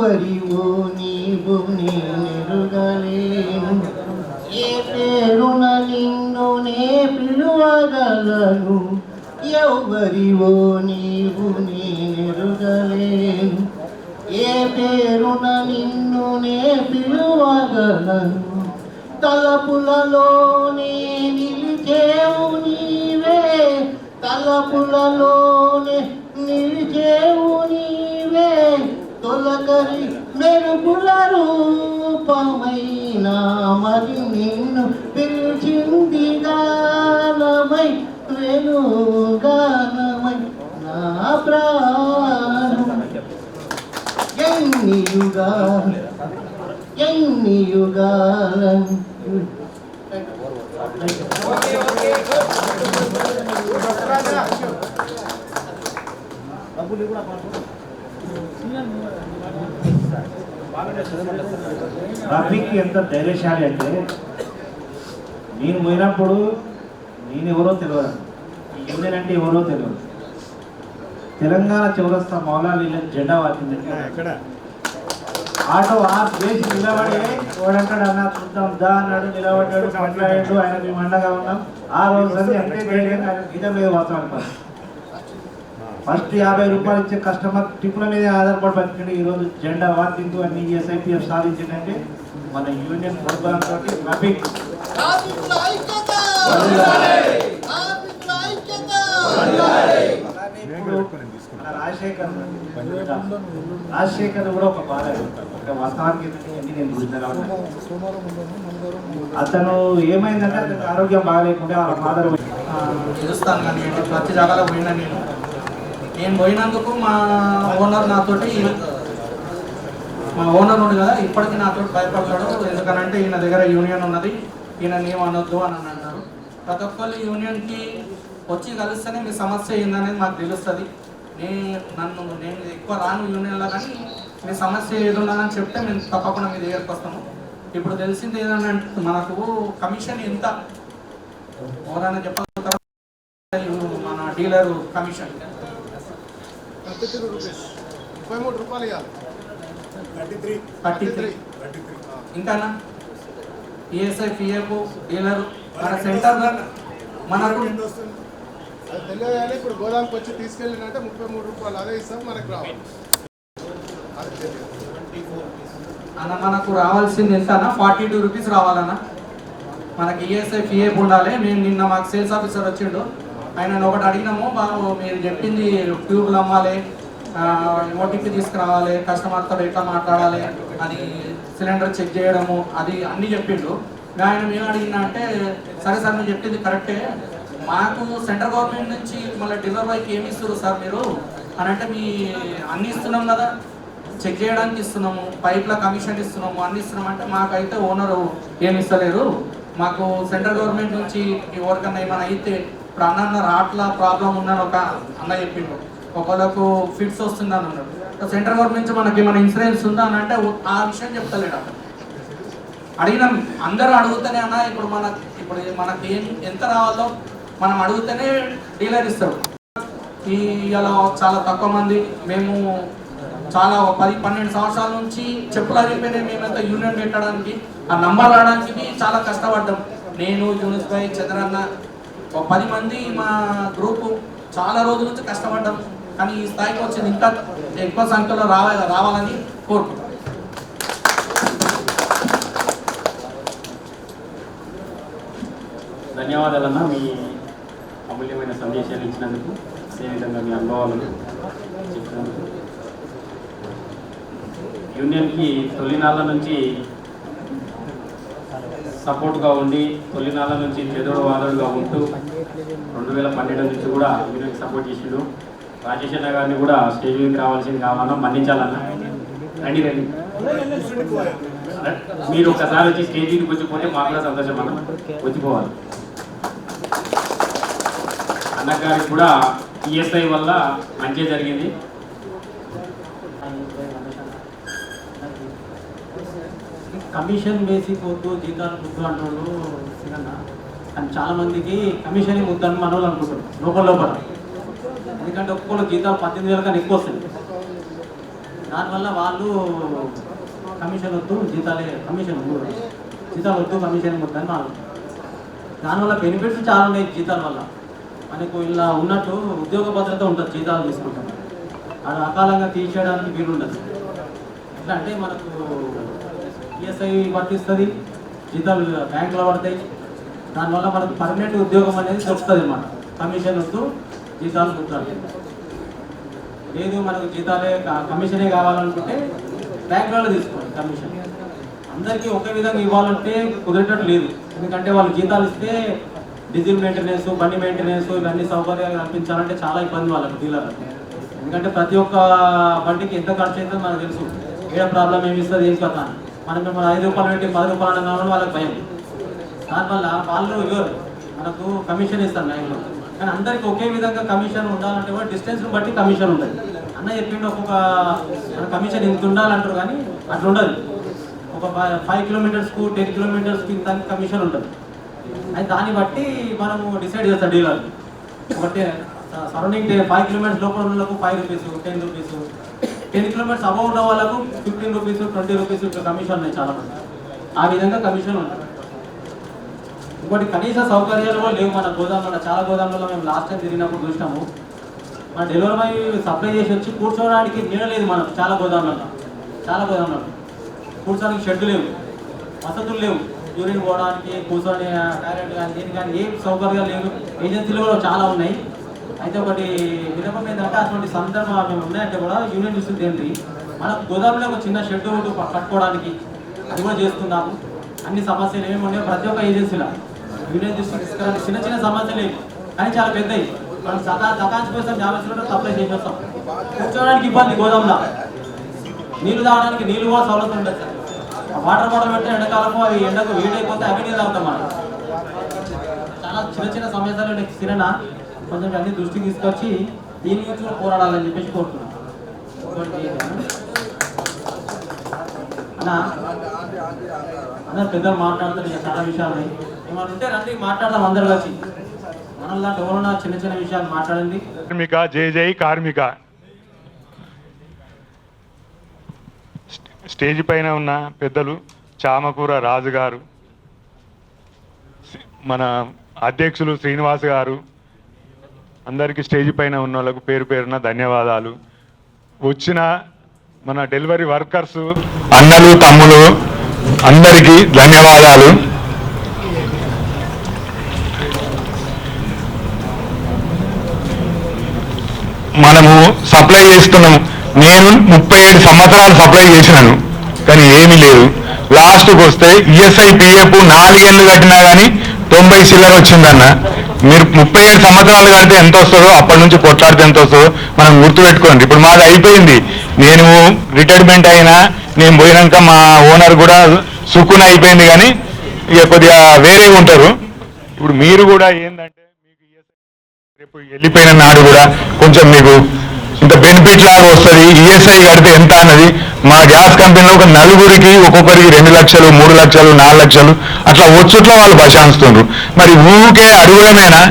ఎవరివో నీవు నేనెరుగలేను, ఏ పేరున నిన్ను నే పిలువగలను. ఎవరివో నీవు నేనెరుగలేను, ఏ పేరున నిన్ను నే పిలువగలను. తలపులలోనే నిలిచేవు నీవే, తలపులలోనే నిలిచేవు నీవే, తొలకరి మెరుగుల రూపమైన మరి నిన్ను పిలిచింది గానమై, వెనుగానమై నా ప్రాణం. ఎన్ని యుగాలను రఫీక్ ఎంత ధైర్యశాలి అంటే, నేను పోయినప్పుడు నేను ఎవరో తెలియదు, యూనియన్ అంటే ఎవరో తెలియదు. తెలంగాణ చౌరస్తా మౌలాలి జెండా వాటింది, ఆటో ఆఫ్ చేసి నిలబడి ఓడంటాడు అన్న చూద్దాం దా అన్నాడు, నిలబడ్డాడు, మాట్లాడాడు, ఆయన మేము అండగా ఉన్నాం. ఆ రోజు అంటే ధైర్యంగా ఆయన గీత మీద వాతావరణం. ఫస్ట్ 50 రూపాయలు ఇచ్చే కస్టమర్ టిప్పుల మీద ఆధారపడి బతికండి. ఈరోజు జెండా వార్తింటూ అన్ని ఎస్ఐపిఎఫ్ సాధించిందంటే మన యూనియన్ ప్రోగ్రామ్ తోటి రఫీక్. రాజశేఖర్ కూడా ఒక బాధ, వాస్తవానికి నేను చూసినాను. అతను ఏమైందంటే అతనికి ఆరోగ్యం బాగాలేకుండా వాళ్ళ ఫాదర్ తెలుస్తాను. కానీ ప్రతి జాగాలో పోయినా నేను పోయినందుకు మా ఓనర్ నాతోటి, మా ఓనర్ ఉండి కదా ఇప్పటికీ నాతో భయపడతాడు. ఎందుకనంటే ఈయన దగ్గర యూనియన్ ఉన్నది, ఈయన ఏం అనొద్దు అని అన్నారు. ప్రతి ఒక్కళ్ళు యూనియన్కి వచ్చి కలిస్తేనే మీ సమస్య ఏందనేది మాకు తెలుస్తుంది. నేను ఎక్కువ రాను యూనియన్లో, కానీ మీ సమస్య ఏది ఉన్నదని చెప్తే మేము తప్పకుండా మీ దగ్గరకు వస్తాము. ఇప్పుడు తెలిసింది ఏదంటే మనకు కమిషన్ ఎంత ఎవరైనా చెప్పగలుగుతారు? మన డీలర్ కమిషన్ 33 రూపాయలు ఇవ్వాలి. 33 ఇంకా ఈఎస్ఐ పిఎఫ్ డీలర్ మన సెంటర్ మనకు తెలియదు. ఇప్పుడు గోదాంకి వచ్చి తీసుకెళ్ళినంటే 33 రూపాయలు అదే ఇస్తాం, మనకు రావాలి. అన్న మనకు రావాల్సింది ఎంత అన్న? 42 రూపీస్ రావాలన్నా. మనకి ఈఎస్ఐ పిఎఫ్ ఉండాలి. మేము నిన్న మాకు సేల్స్ ఆఫీసర్ వచ్చిండు, ఆయన ఒకటి అడిగినాము, బాబు మీరు చెప్పింది ట్యూబ్లు అమ్మాలి, ఓటీపీ తీసుకురావాలి, కస్టమర్తో ఎట్లా మాట్లాడాలి, అది సిలిండర్ చెక్ చేయడము, అది అన్నీ చెప్పిండు. ఆయన మేము అడిగినా అంటే, సరే సార్ మీరు చెప్పింది కరెక్టే, మాకు సెంట్రల్ గవర్నమెంట్ నుంచి మళ్ళీ డెలివరీ బాయ్కి ఏమి ఇస్తారు సార్ మీరు అని అంటే, మీ అన్నీ ఇస్తున్నాం కదా, చెక్ చేయడానికి ఇస్తున్నాము, పైప్ల కమిషన్ ఇస్తున్నాము, అన్నీ ఇస్తున్నాం అంటే, మాకైతే ఓనరు ఏమి ఇస్తలేరు, మాకు సెంట్రల్ గవర్నమెంట్ నుంచి ఎవరికన్నా ఏమైనా అయితే ఇప్పుడు అన్న రాట్ల ప్రాబ్లం ఉందని ఒక అన్న చెప్పిండు, ఒకళ్ళకు ఫిట్స్ వస్తుంది అని అన్నాడు. సెంట్రల్ గవర్నమెంట్ నుంచి మనకి ఏమైనా ఇన్సూరెన్స్ ఉందా అని అంటే ఆ విషయం చెప్తలేడు. అడిగినాం, అందరూ అడుగుతూనే అన్న ఇప్పుడు మనకి ఎంత రావాలో మనం అడుగుతూనే డీలర్ ఇస్తారు. ఇలా చాలా తక్కువ మంది, మేము చాలా 10-12 సంవత్సరాల నుంచి చెప్పులు అరిగిపోయినాయి. మేమంతా యూనియన్ పెట్టడానికి, ఆ నంబర్ రావడానికి చాలా కష్టపడ్డాం. నేను, యూనిస్ భాయ్, చంద్రన్న, 10 మంది మా గ్రూపు చాలా రోజుల నుంచి కష్టపడ్డాం. కానీ ఈ స్థాయికి వచ్చింది, ఇంకా ఎక్కువ సంఖ్యలో రావాలని కోరుకుంటాం. ధన్యవాదాలన్న, మీ అమూల్యమైన సందేశాలు ఇచ్చినందుకు, అదేవిధంగా మీ అనుభవాలను చెప్పినందుకు. యూనియన్కి తొలినాళ్ళ నుంచి సపోర్ట్గా ఉండి, తొలినాళ్ళ నుంచి చేదోడు వాదోడుగా ఉంటూ 2012 నుంచి కూడా యూనియన్కి సపోర్ట్ చేసిండు. రాజేష్ అన్న గారిని కూడా స్టేజ్ మీదకి రావాల్సింది కావాలన్నా, మన్నించాలన్నా. రండి మీరు ఒకసారి వచ్చి స్టేజ్ మీదకి వచ్చిపోతే మాకు కూడా సంతోషం అన్న, వచ్చిపోవాలి. అన్నగారికి కూడా ఈఎస్ఐ వల్ల మంచి జరిగింది. కమిషన్ బేసిక్ వద్దు, జీతాలు వద్దు అంటున్నాడు సిగన్న. కానీ చాలామందికి కమిషన్ వద్దని మన వాళ్ళు అనుకుంటారు లోపల. ఎందుకంటే ఒక్కొక్కరు జీతాలు 18,000 కన్నా ఎక్కువ వస్తుంది. దానివల్ల వాళ్ళు కమిషన్ వద్దు జీతాలు వద్దు కమిషన్ వద్దు అని వాళ్ళు. దానివల్ల బెనిఫిట్స్ చాలా ఉన్నాయి జీతాల వల్ల. మనకు ఇలా ఉన్నట్టు ఉద్యోగ భద్రత ఉంటుంది, జీతాలు తీసుకుంటాం, అది అకాలంగా తీసేయడానికి వీలుండదు. ఎట్లా అంటే మనకు ఈఎస్ఐ వర్తిస్తుంది, జీతాలు బ్యాంకులో పడతాయి, దానివల్ల మనకు పర్మనెంట్ ఉద్యోగం అనేది దొరుకుతుంది అన్నమాట. కమిషన్ వద్దు జీతాలు కుట్రాలి. లేదు మనకు జీతాలే కమిషనే కావాలనుకుంటే బ్యాంకులలో తీసుకోవాలి కమిషన్. అందరికీ ఒకే విధంగా ఇవ్వాలంటే కుదిరేటట్టు లేదు. ఎందుకంటే వాళ్ళు జీతాలు ఇస్తే డీజిల్ మెయింటెనెన్స్, బండి మెయింటెనెన్స్, ఇవన్నీ సౌకర్యాలు కల్పించాలంటే చాలా ఇబ్బంది వాళ్ళకి, డీలర్లకు. ఎందుకంటే ప్రతి ఒక్క బండికి ఎంత ఖర్చు అవుతుందో మనకు తెలుసు, ఏడ ప్రాబ్లం ఏమి ఇస్తుంది ఏం కదా. మనం 5 రూపాయలు పెట్టి 10 రూపాయలు అనగానే వాళ్ళకి భయం. దానివల్ల వాళ్ళు ఇవ్వరు, మనకు కమిషన్ ఇస్తారు బ్యాంకులో. కానీ అందరికీ ఒకే విధంగా కమిషన్ ఉండాలంటే కూడా డిస్టెన్స్ని బట్టి కమిషన్ ఉంటుంది. అన్న చెప్పిండు ఒక్కొక్క కమిషన్ ఇంత ఉండాలంటారు, కానీ అట్లా ఉండదు. ఒక 5 కిలోమీటర్స్కు 10 కిలోమీటర్స్కి ఇంత కమిషన్ ఉంటుంది. అయితే దాన్ని బట్టి మనము డిసైడ్ చేస్తాం డీలర్. ఒకటి సరౌండింగ్ 5 కిలోమీటర్స్ లోపల ఉన్న వాళ్ళకు 5 రూపీస్, 10 రూపీస్, 10 కిలోమీటర్స్ అబౌవ్ ఉన్న వాళ్ళకు 15 రూపీస్, 20 రూపీస్ ఇట్లా కమిషన్ ఉన్నాయి చాలా మంది. ఆ విధంగా కమిషన్ ఉంటుంది. ఇంకోటి కనీస సౌకర్యాలు కూడా లేవు మన గోదాంలో. చాలా గోదాంలలో మేము లాస్ట్ టైం తిరిగినప్పుడు చూసినాము. మన డెలివరీ బాయ్ సప్లై చేసి వచ్చి కూర్చోవడానికి నీడ లేదు మనకు. చాలా గోదాంలలో కూర్చోడానికి షెడ్డు లేవు, వసతులు లేవు, యూరిన్ పోవడానికి, కూర్చొని టాయిలెట్ కానీ దేని కానీ ఏ సౌకర్యాలు లేవు. ఏజెన్సీలు కూడా చాలా ఉన్నాయి. అయితే ఒకటి వినపం ఏంటంటే అటువంటి సందర్భాలు మేము ఉన్నాయంటే కూడా యూనియన్ డిస్ట్రిక్ట్ ఏంటి మనకు గోదాంలో ఒక చిన్న షెడ్ కట్టుకోవడానికి అది కూడా చేస్తున్నాము. అన్ని సమస్యలు ఏమేమి ఉన్నాయో ప్రతి ఒక్క ఏజెన్సీలో యూనియన్ డిస్ట్రిక్ట్ చిన్న చిన్న సమస్యలు లేవు, కానీ చాలా పెద్దవి. మనం సకాంచి కోసం 50 కిలోమీటర్లు సప్లై చేసి వస్తాం. కూర్చోవడానికి ఇబ్బంది, గోదాంలో నీళ్లు తాగడానికి నీళ్ళు కూడా సౌలభ్యం ఉంటుంది సార్. వాటర్ బాటిల్ పెడితే ఎండాకాలము అవి ఎండకు వేడైపోతే అవి నీళ్ళు తాగుతాం మనం. చాలా చిన్న చిన్న సమస్యలు సిరణ కొంచెం అన్ని దృష్టికి తీసుకొచ్చి దీని గురించి కూడా పోరాడాలని చెప్పేసి కోరుతున్నాం. అందరు పెద్దలు మాట్లాడుతారు, చాలా విషయాలు ఉన్నాయి. ఏమైనా ఉంటే రండి మాట్లాడదాం అందరు కలిసి. మన దాంట్లో ఎవరున్నా చిన్న చిన్న విషయాలు మాట్లాడండి. కార్మిక జై జై కార్మిక. స్టేజ్ పైన ఉన్న పెద్దలు చామకూర రాజు గారు, మన అధ్యక్షులు శ్రీనివాస్ గారు, అందరికీ స్టేజ్ పైన ఉన్న వాళ్ళకు పేరు పేరున ధన్యవాదాలు. వచ్చిన మన డెలివరీ వర్కర్స్ అన్నలు తమ్ములు అందరికీ ధన్యవాదాలు. మనము సప్లై చేస్తున్నాము. నేను 37 సంవత్సరాలు సప్లై చేసినాను, కానీ ఏమీ లేదు. లాస్ట్కి వస్తే ఈఎస్ఐ పిఎఫ్ 4 ఏళ్ళు కట్టినా కానీ 90 చిల్లర వచ్చిందన్న. మీరు 37 సంవత్సరాలు కడితే ఎంత వస్తుందో, అప్పటి నుంచి కొట్లాడితే ఎంత వస్తుందో మనం గుర్తుపెట్టుకోండి. ఇప్పుడు మాది అయిపోయింది, నేను రిటైర్మెంట్ అయినా, నేను పోయినాక మా ఓనర్ కూడా సుక్కున అయిపోయింది, కానీ ఇక కొద్దిగా వేరే ఉంటారు. ఇప్పుడు మీరు కూడా ఏంటంటే మీకు రేపు వెళ్ళిపోయిన నాడు కూడా కొంచెం మీకు ఇంత బెనిఫిట్ లాగా వస్తుంది. ఈఎస్ఐ కడితే ఎంత అన్నది మా గ్యాస్ కంపెనీలో ఒక నలుగురికి ఒక్కొక్కరికి 2 లక్షలు, 3 లక్షలు, 4 లక్షలు అట్లా వచ్చుట్లో వాళ్ళు ప్రశాంస్తున్నారు. మరి ఊరికే అడుగుడమేనా?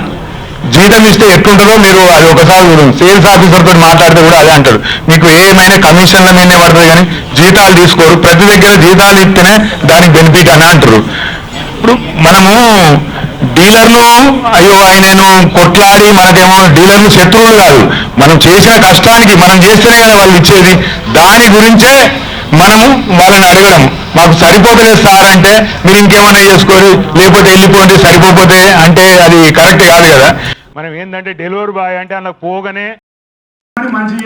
జీతం ఇస్తే ఎట్లుంటుందో మీరు అది ఒకసారి చూడండి. సేల్స్ ఆఫీసర్ తోటి మాట్లాడితే కూడా అదే అంటారు, మీకు ఏమైనా కమిషన్ల మీదనే పడుతుంది కానీ జీతాలు తీసుకోరు, ప్రతి దగ్గర జీతాలు ఇస్తేనే దానికి బెనిఫిట్ అని అంటారు. ఇప్పుడు మనము డీలర్లు అయ్యో ఆయనను కొట్లాడి మనకేమో డీలర్లు శత్రువులు కాదు, మనం చేసిన కష్టానికి మనం చేస్తేనే కదా వాళ్ళు ఇచ్చేది. దాని గురించే మనము వాళ్ళని అడగడం, మాకు సరిపోతలేదు సార్ అంటే మీరు ఇంకేమైనా చేసుకోరు, లేకపోతే వెళ్ళిపోండి సరిపోతే అంటే అది కరెక్ట్ కాదు కదా. మనం ఏంటంటే డెలివరీ బాయ్ అంటే అలా పోగానే మంచి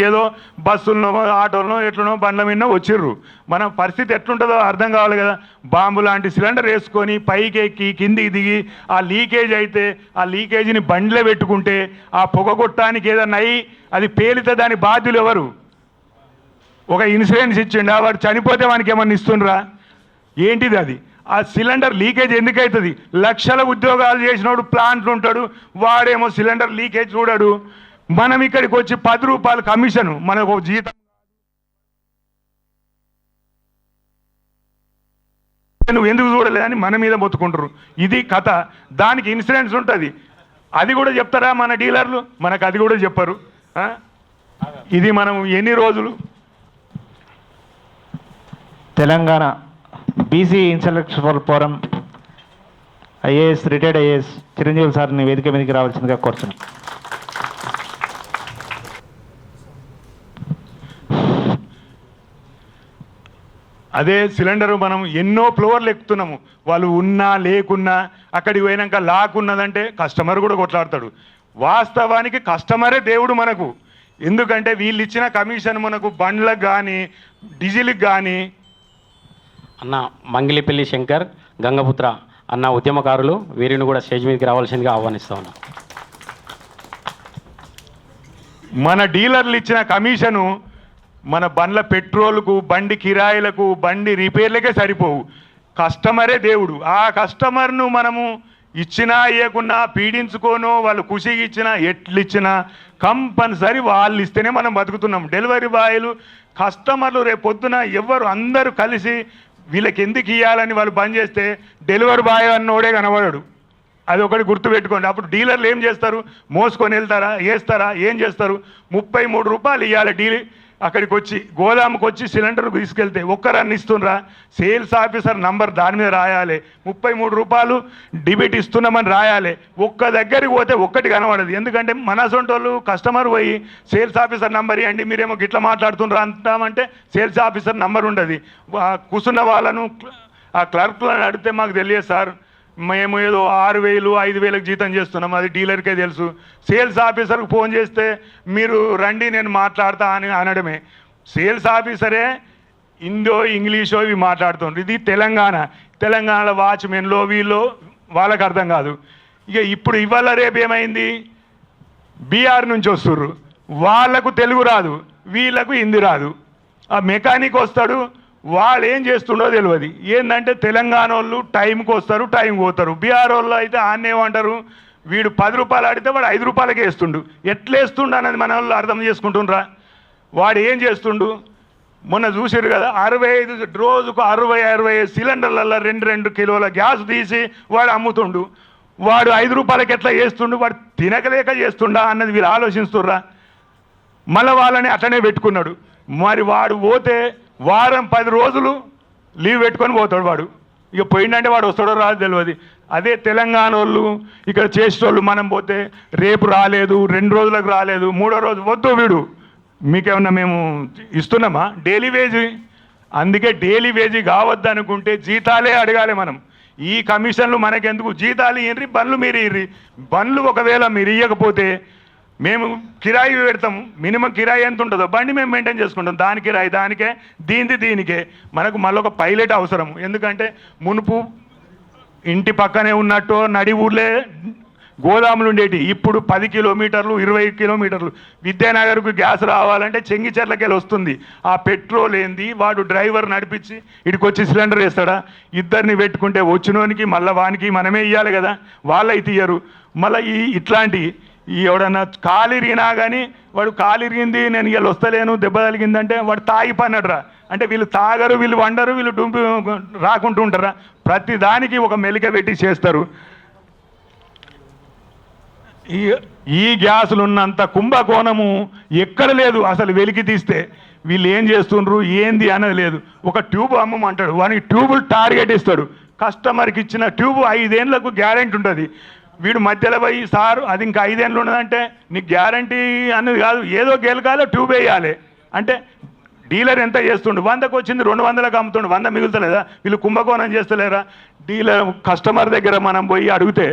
ఏదో బస్సులను ఆటోలను ఎట్లనో బండ్ల మీద వచ్చిర్రు. మన పరిస్థితి ఎట్లుంటుందో అర్థం కావాలి కదా. బాంబు లాంటి సిలిండర్ వేసుకొని పైకి ఎక్కి కిందికి దిగి ఆ లీకేజ్ అయితే ఆ లీకేజీని బండ్లే పెట్టుకుంటే ఆ పొగ కొట్టడానికి ఏదన్నా అయ్యి అది పేలితే దాని బాధ్యులు ఎవరు? ఒక ఇన్సూరెన్స్ ఇచ్చిండా, వాడు చనిపోతే వానికి ఏమన్నా ఇస్తుండ్రా? ఏంటిది అది? ఆ సిలిండర్ లీకేజ్ ఎందుకు అవుతుంది? లక్షల ఉద్యోగాలు చేసినోడు ప్లాంట్లు ఉంటాడు, వాడేమో సిలిండర్ లీకేజ్ చూడడు. మనం ఇక్కడికి వచ్చి 10 రూపాయలు కమిషన్, మనకు జీతం నువ్వు ఎందుకు చూడలేదని మన మీద మొత్తుకుంటారు. ఇది కథ. దానికి ఇన్సూరెన్స్ ఉంటుంది, అది కూడా చెప్తారా మన డీలర్లు? మనకు అది కూడా చెప్పరు. ఇది మనం ఎన్ని రోజులు Telangana BC intellectual forum IAS retired IAS Chiranjeevi సార్ని వేదిక మీదకి రావాల్సిందిగా కోరుతున్నాను. అదే సిలిండరు మనం ఎన్నో ఫ్లోర్లు ఎక్కుతున్నాము, వాళ్ళు ఉన్నా లేకున్నా అక్కడికి పోయినాక లాక్కున్నదంటే కస్టమర్ కూడా కొట్లాడతాడు. వాస్తవానికి కస్టమరే దేవుడు మనకు. ఎందుకంటే వీళ్ళు ఇచ్చిన కమిషన్ మనకు బండ్లకు కానీ డీజిల్కి కానీ. అన్న మంగిలిపల్లి శంకర్ గంగపుత్ర అన్న ఉద్యమకారులు వీరిని కూడా స్టేజ్ మీదకి రావాల్సిందిగా ఆహ్వానిస్తా ఉన్నా. మన డీలర్లు ఇచ్చిన కమిషను మన బండ్ల పెట్రోల్కు, బండి కిరాయిలకు, బండి రిపేర్లకే సరిపోవు. కస్టమరే దేవుడు. ఆ కస్టమర్ను మనము ఇచ్చినా ఇవ్వకున్నా పీడించుకోనో వాళ్ళు ఖుషిగా ఇచ్చినా ఎట్లు ఇచ్చినా కంపల్సరీ వాళ్ళు ఇస్తేనే మనం బతుకుతున్నాం. డెలివరీ బాయ్లు కస్టమర్లు రేపు పొద్దున ఎవరు అందరూ కలిసి వీళ్ళకి ఎందుకు ఇవ్వాలని వాళ్ళు బంద్ చేస్తే డెలివరీ బాయ్ అన్నోడే కనబడాడు. అది ఒకటి గుర్తుపెట్టుకోండి. అప్పుడు డీలర్లు ఏం చేస్తారు? మోసుకొని వెళ్తారా, వేస్తారా, ఏం చేస్తారు? 33 రూపాయలు ఇవ్వాలి డీల్. అక్కడికి వచ్చి గోదాముకి వచ్చి సిలిండర్ తీసుకెళ్తే ఒక్కరన్ని ఇస్తుండ్రా? సేల్స్ ఆఫీసర్ నంబర్ దాని మీద రాయాలి, 33 రూపాయలు డిబిట్ ఇస్తున్నామని రాయాలి. ఒక్క దగ్గరికి పోతే ఒక్కటి కనబడదు. ఎందుకంటే మన సొంటోళ్ళు కస్టమర్ పోయి సేల్స్ ఆఫీసర్ నంబర్ ఇవ్వండి, మీరేమో గిట్లా మాట్లాడుతుండ్రా అంటామంటే సేల్స్ ఆఫీసర్ నంబర్ ఉండదు. కూర్చున్న వాళ్ళను ఆ క్లర్క్లను అడిగితే మాకు తెలియదు సార్, మేము ఏదో 6,000 5,000 జీతం చేస్తున్నాం, అది డీలర్కే తెలుసు. సేల్స్ ఆఫీసర్కి ఫోన్ చేస్తే మీరు రండి నేను మాట్లాడతా అని అనడమే. సేల్స్ ఆఫీసరే హిందో ఇంగ్లీషో ఇవి మాట్లాడుతుండ్రు. ఇది తెలంగాణలో వాచ్మెన్లో వీళ్ళు వాళ్ళకి అర్థం కాదు. ఇక ఇప్పుడు ఇవాళ రేపు ఏమైంది? బీహార్ నుంచి వస్తుర్రు, వాళ్లకు తెలుగు రాదు, వీళ్ళకు హిందీ రాదు. ఆ మెకానిక్ వస్తాడు, వాళ్ళు ఏం చేస్తుండో తెలియదు. ఏంటంటే తెలంగాణ వాళ్ళు టైంకి వస్తారు, టైంకి పోతారు. బీహార్ వాళ్ళు అయితే ఆన్నేమంటారు, వీడు 10 రూపాయలు ఆడితే వాడు 5 రూపాయలకే వేస్తుండు. ఎట్లా వేస్తుండు అన్నది మన వాళ్ళు అర్థం చేసుకుంటుండ్రా? వాడు ఏం చేస్తుండు? మొన్న చూసారు కదా, 65 రోజుకు 60-65 సిలిండర్లలో 2 కిలోల గ్యాస్ తీసి వాడు అమ్ముతుండు. వాడు 5 రూపాయలకి ఎట్లా చేస్తుండు? వాడు తినకలేక చేస్తుండా అన్నది వీళ్ళు ఆలోచిస్తుర్రా? మళ్ళీ వాళ్ళని అట్లనే పెట్టుకున్నాడు. మరి వాడు పోతే వారం 10 రోజులు లీవ్ పెట్టుకొని పోతాడు వాడు. ఇక పోయిందంటే వాడు వస్తాడో రాదు తెలియదు. అదే తెలంగాణ వాళ్ళు ఇక్కడ చేసేటోళ్ళు మనం పోతే రేపు రాలేదు, 2 రోజులకు రాలేదు, 3వ రోజు వద్దు వీడు మీకేమన్నా మేము ఇస్తున్నామా డైలీ వేజ్? అందుకే డైలీ వేజ్ కావద్దు అనుకుంటే జీతాలే అడగాలి మనం. ఈ కమిషన్లు మనకెందుకు? జీతాలు ఇయ్యండి, బండ్లు మీరు ఇర్రి. బండ్లు ఒకవేళ మీరు ఇవ్వకపోతే మేము కిరాయి పెడతాం. మినిమం కిరాయి ఎంత ఉంటుందో బండి మేము మెయింటైన్ చేసుకుంటాం. దాని కిరాయి దానికే, దీనికే. మనకు మళ్ళీ ఒక పైలట్ అవసరం. ఎందుకంటే మునుపు ఇంటి పక్కనే ఉన్నట్టు నడి ఊర్లే గోదాములు ఉండేటి. ఇప్పుడు 10 కిలోమీటర్లు 20 కిలోమీటర్లు. విద్యానగర్కు గ్యాస్ రావాలంటే చెంగిచెర్లకెళ్ళి వస్తుంది. ఆ పెట్రోల్ ఏంది? వాడు డ్రైవర్ నడిపించి ఇక్కడికి వచ్చి సిలిండర్ వేస్తాడా? ఇద్దరిని పెట్టుకుంటే వచ్చినోనికి మళ్ళీ వానికి మనమే ఇవ్వాలి కదా, వాళ్ళైతే ఇయ్యరు. మళ్ళీ ఇట్లాంటి ఎవడన్నా కాలిరిగినా కానీ వాడు కాలిరిగింది నేను ఇవాళ వస్తలేను దెబ్బ తగిలిందంటే వాడు తాగి పన్నడరా? అంటే వీళ్ళు తాగరు, వీళ్ళు వండరు, వీళ్ళు డుంపి రాకుంటూ ఉంటారా? ప్రతి దానికి ఒక మెలిక పెట్టి చేస్తారు. ఈ గ్యాసులు ఉన్నంత కుంభకోణము ఎక్కడ లేదు అసలు. వెలికి తీస్తే వీళ్ళు ఏం చేస్తుండ్రు ఏంది అన్నది లేదు. ఒక ట్యూబ్ అమ్మమంటాడు, వానికి ట్యూబులు టార్గెట్ ఇస్తాడు. కస్టమర్కి ఇచ్చిన ట్యూబ్ 5 ఏళ్ళకు గ్యారెంటీ ఉంటుంది. వీడు మధ్యలో పోయి సార్ అది ఇంకా 5 ఏళ్ళు ఉన్నదంటే నీకు గ్యారంటీ అన్నది కాదు, ఏదో గెలకాలో ట్యూబ్ వేయాలి. అంటే డీలర్ ఎంత చేస్తుండు? 100కు వచ్చింది 200లకు అమ్ముతుండు, 100 మిగులుతలేదా? వీళ్ళు కుంభకోణం చేస్తలేరా? డీలర్ కస్టమర్ దగ్గర మనం పోయి అడిగితే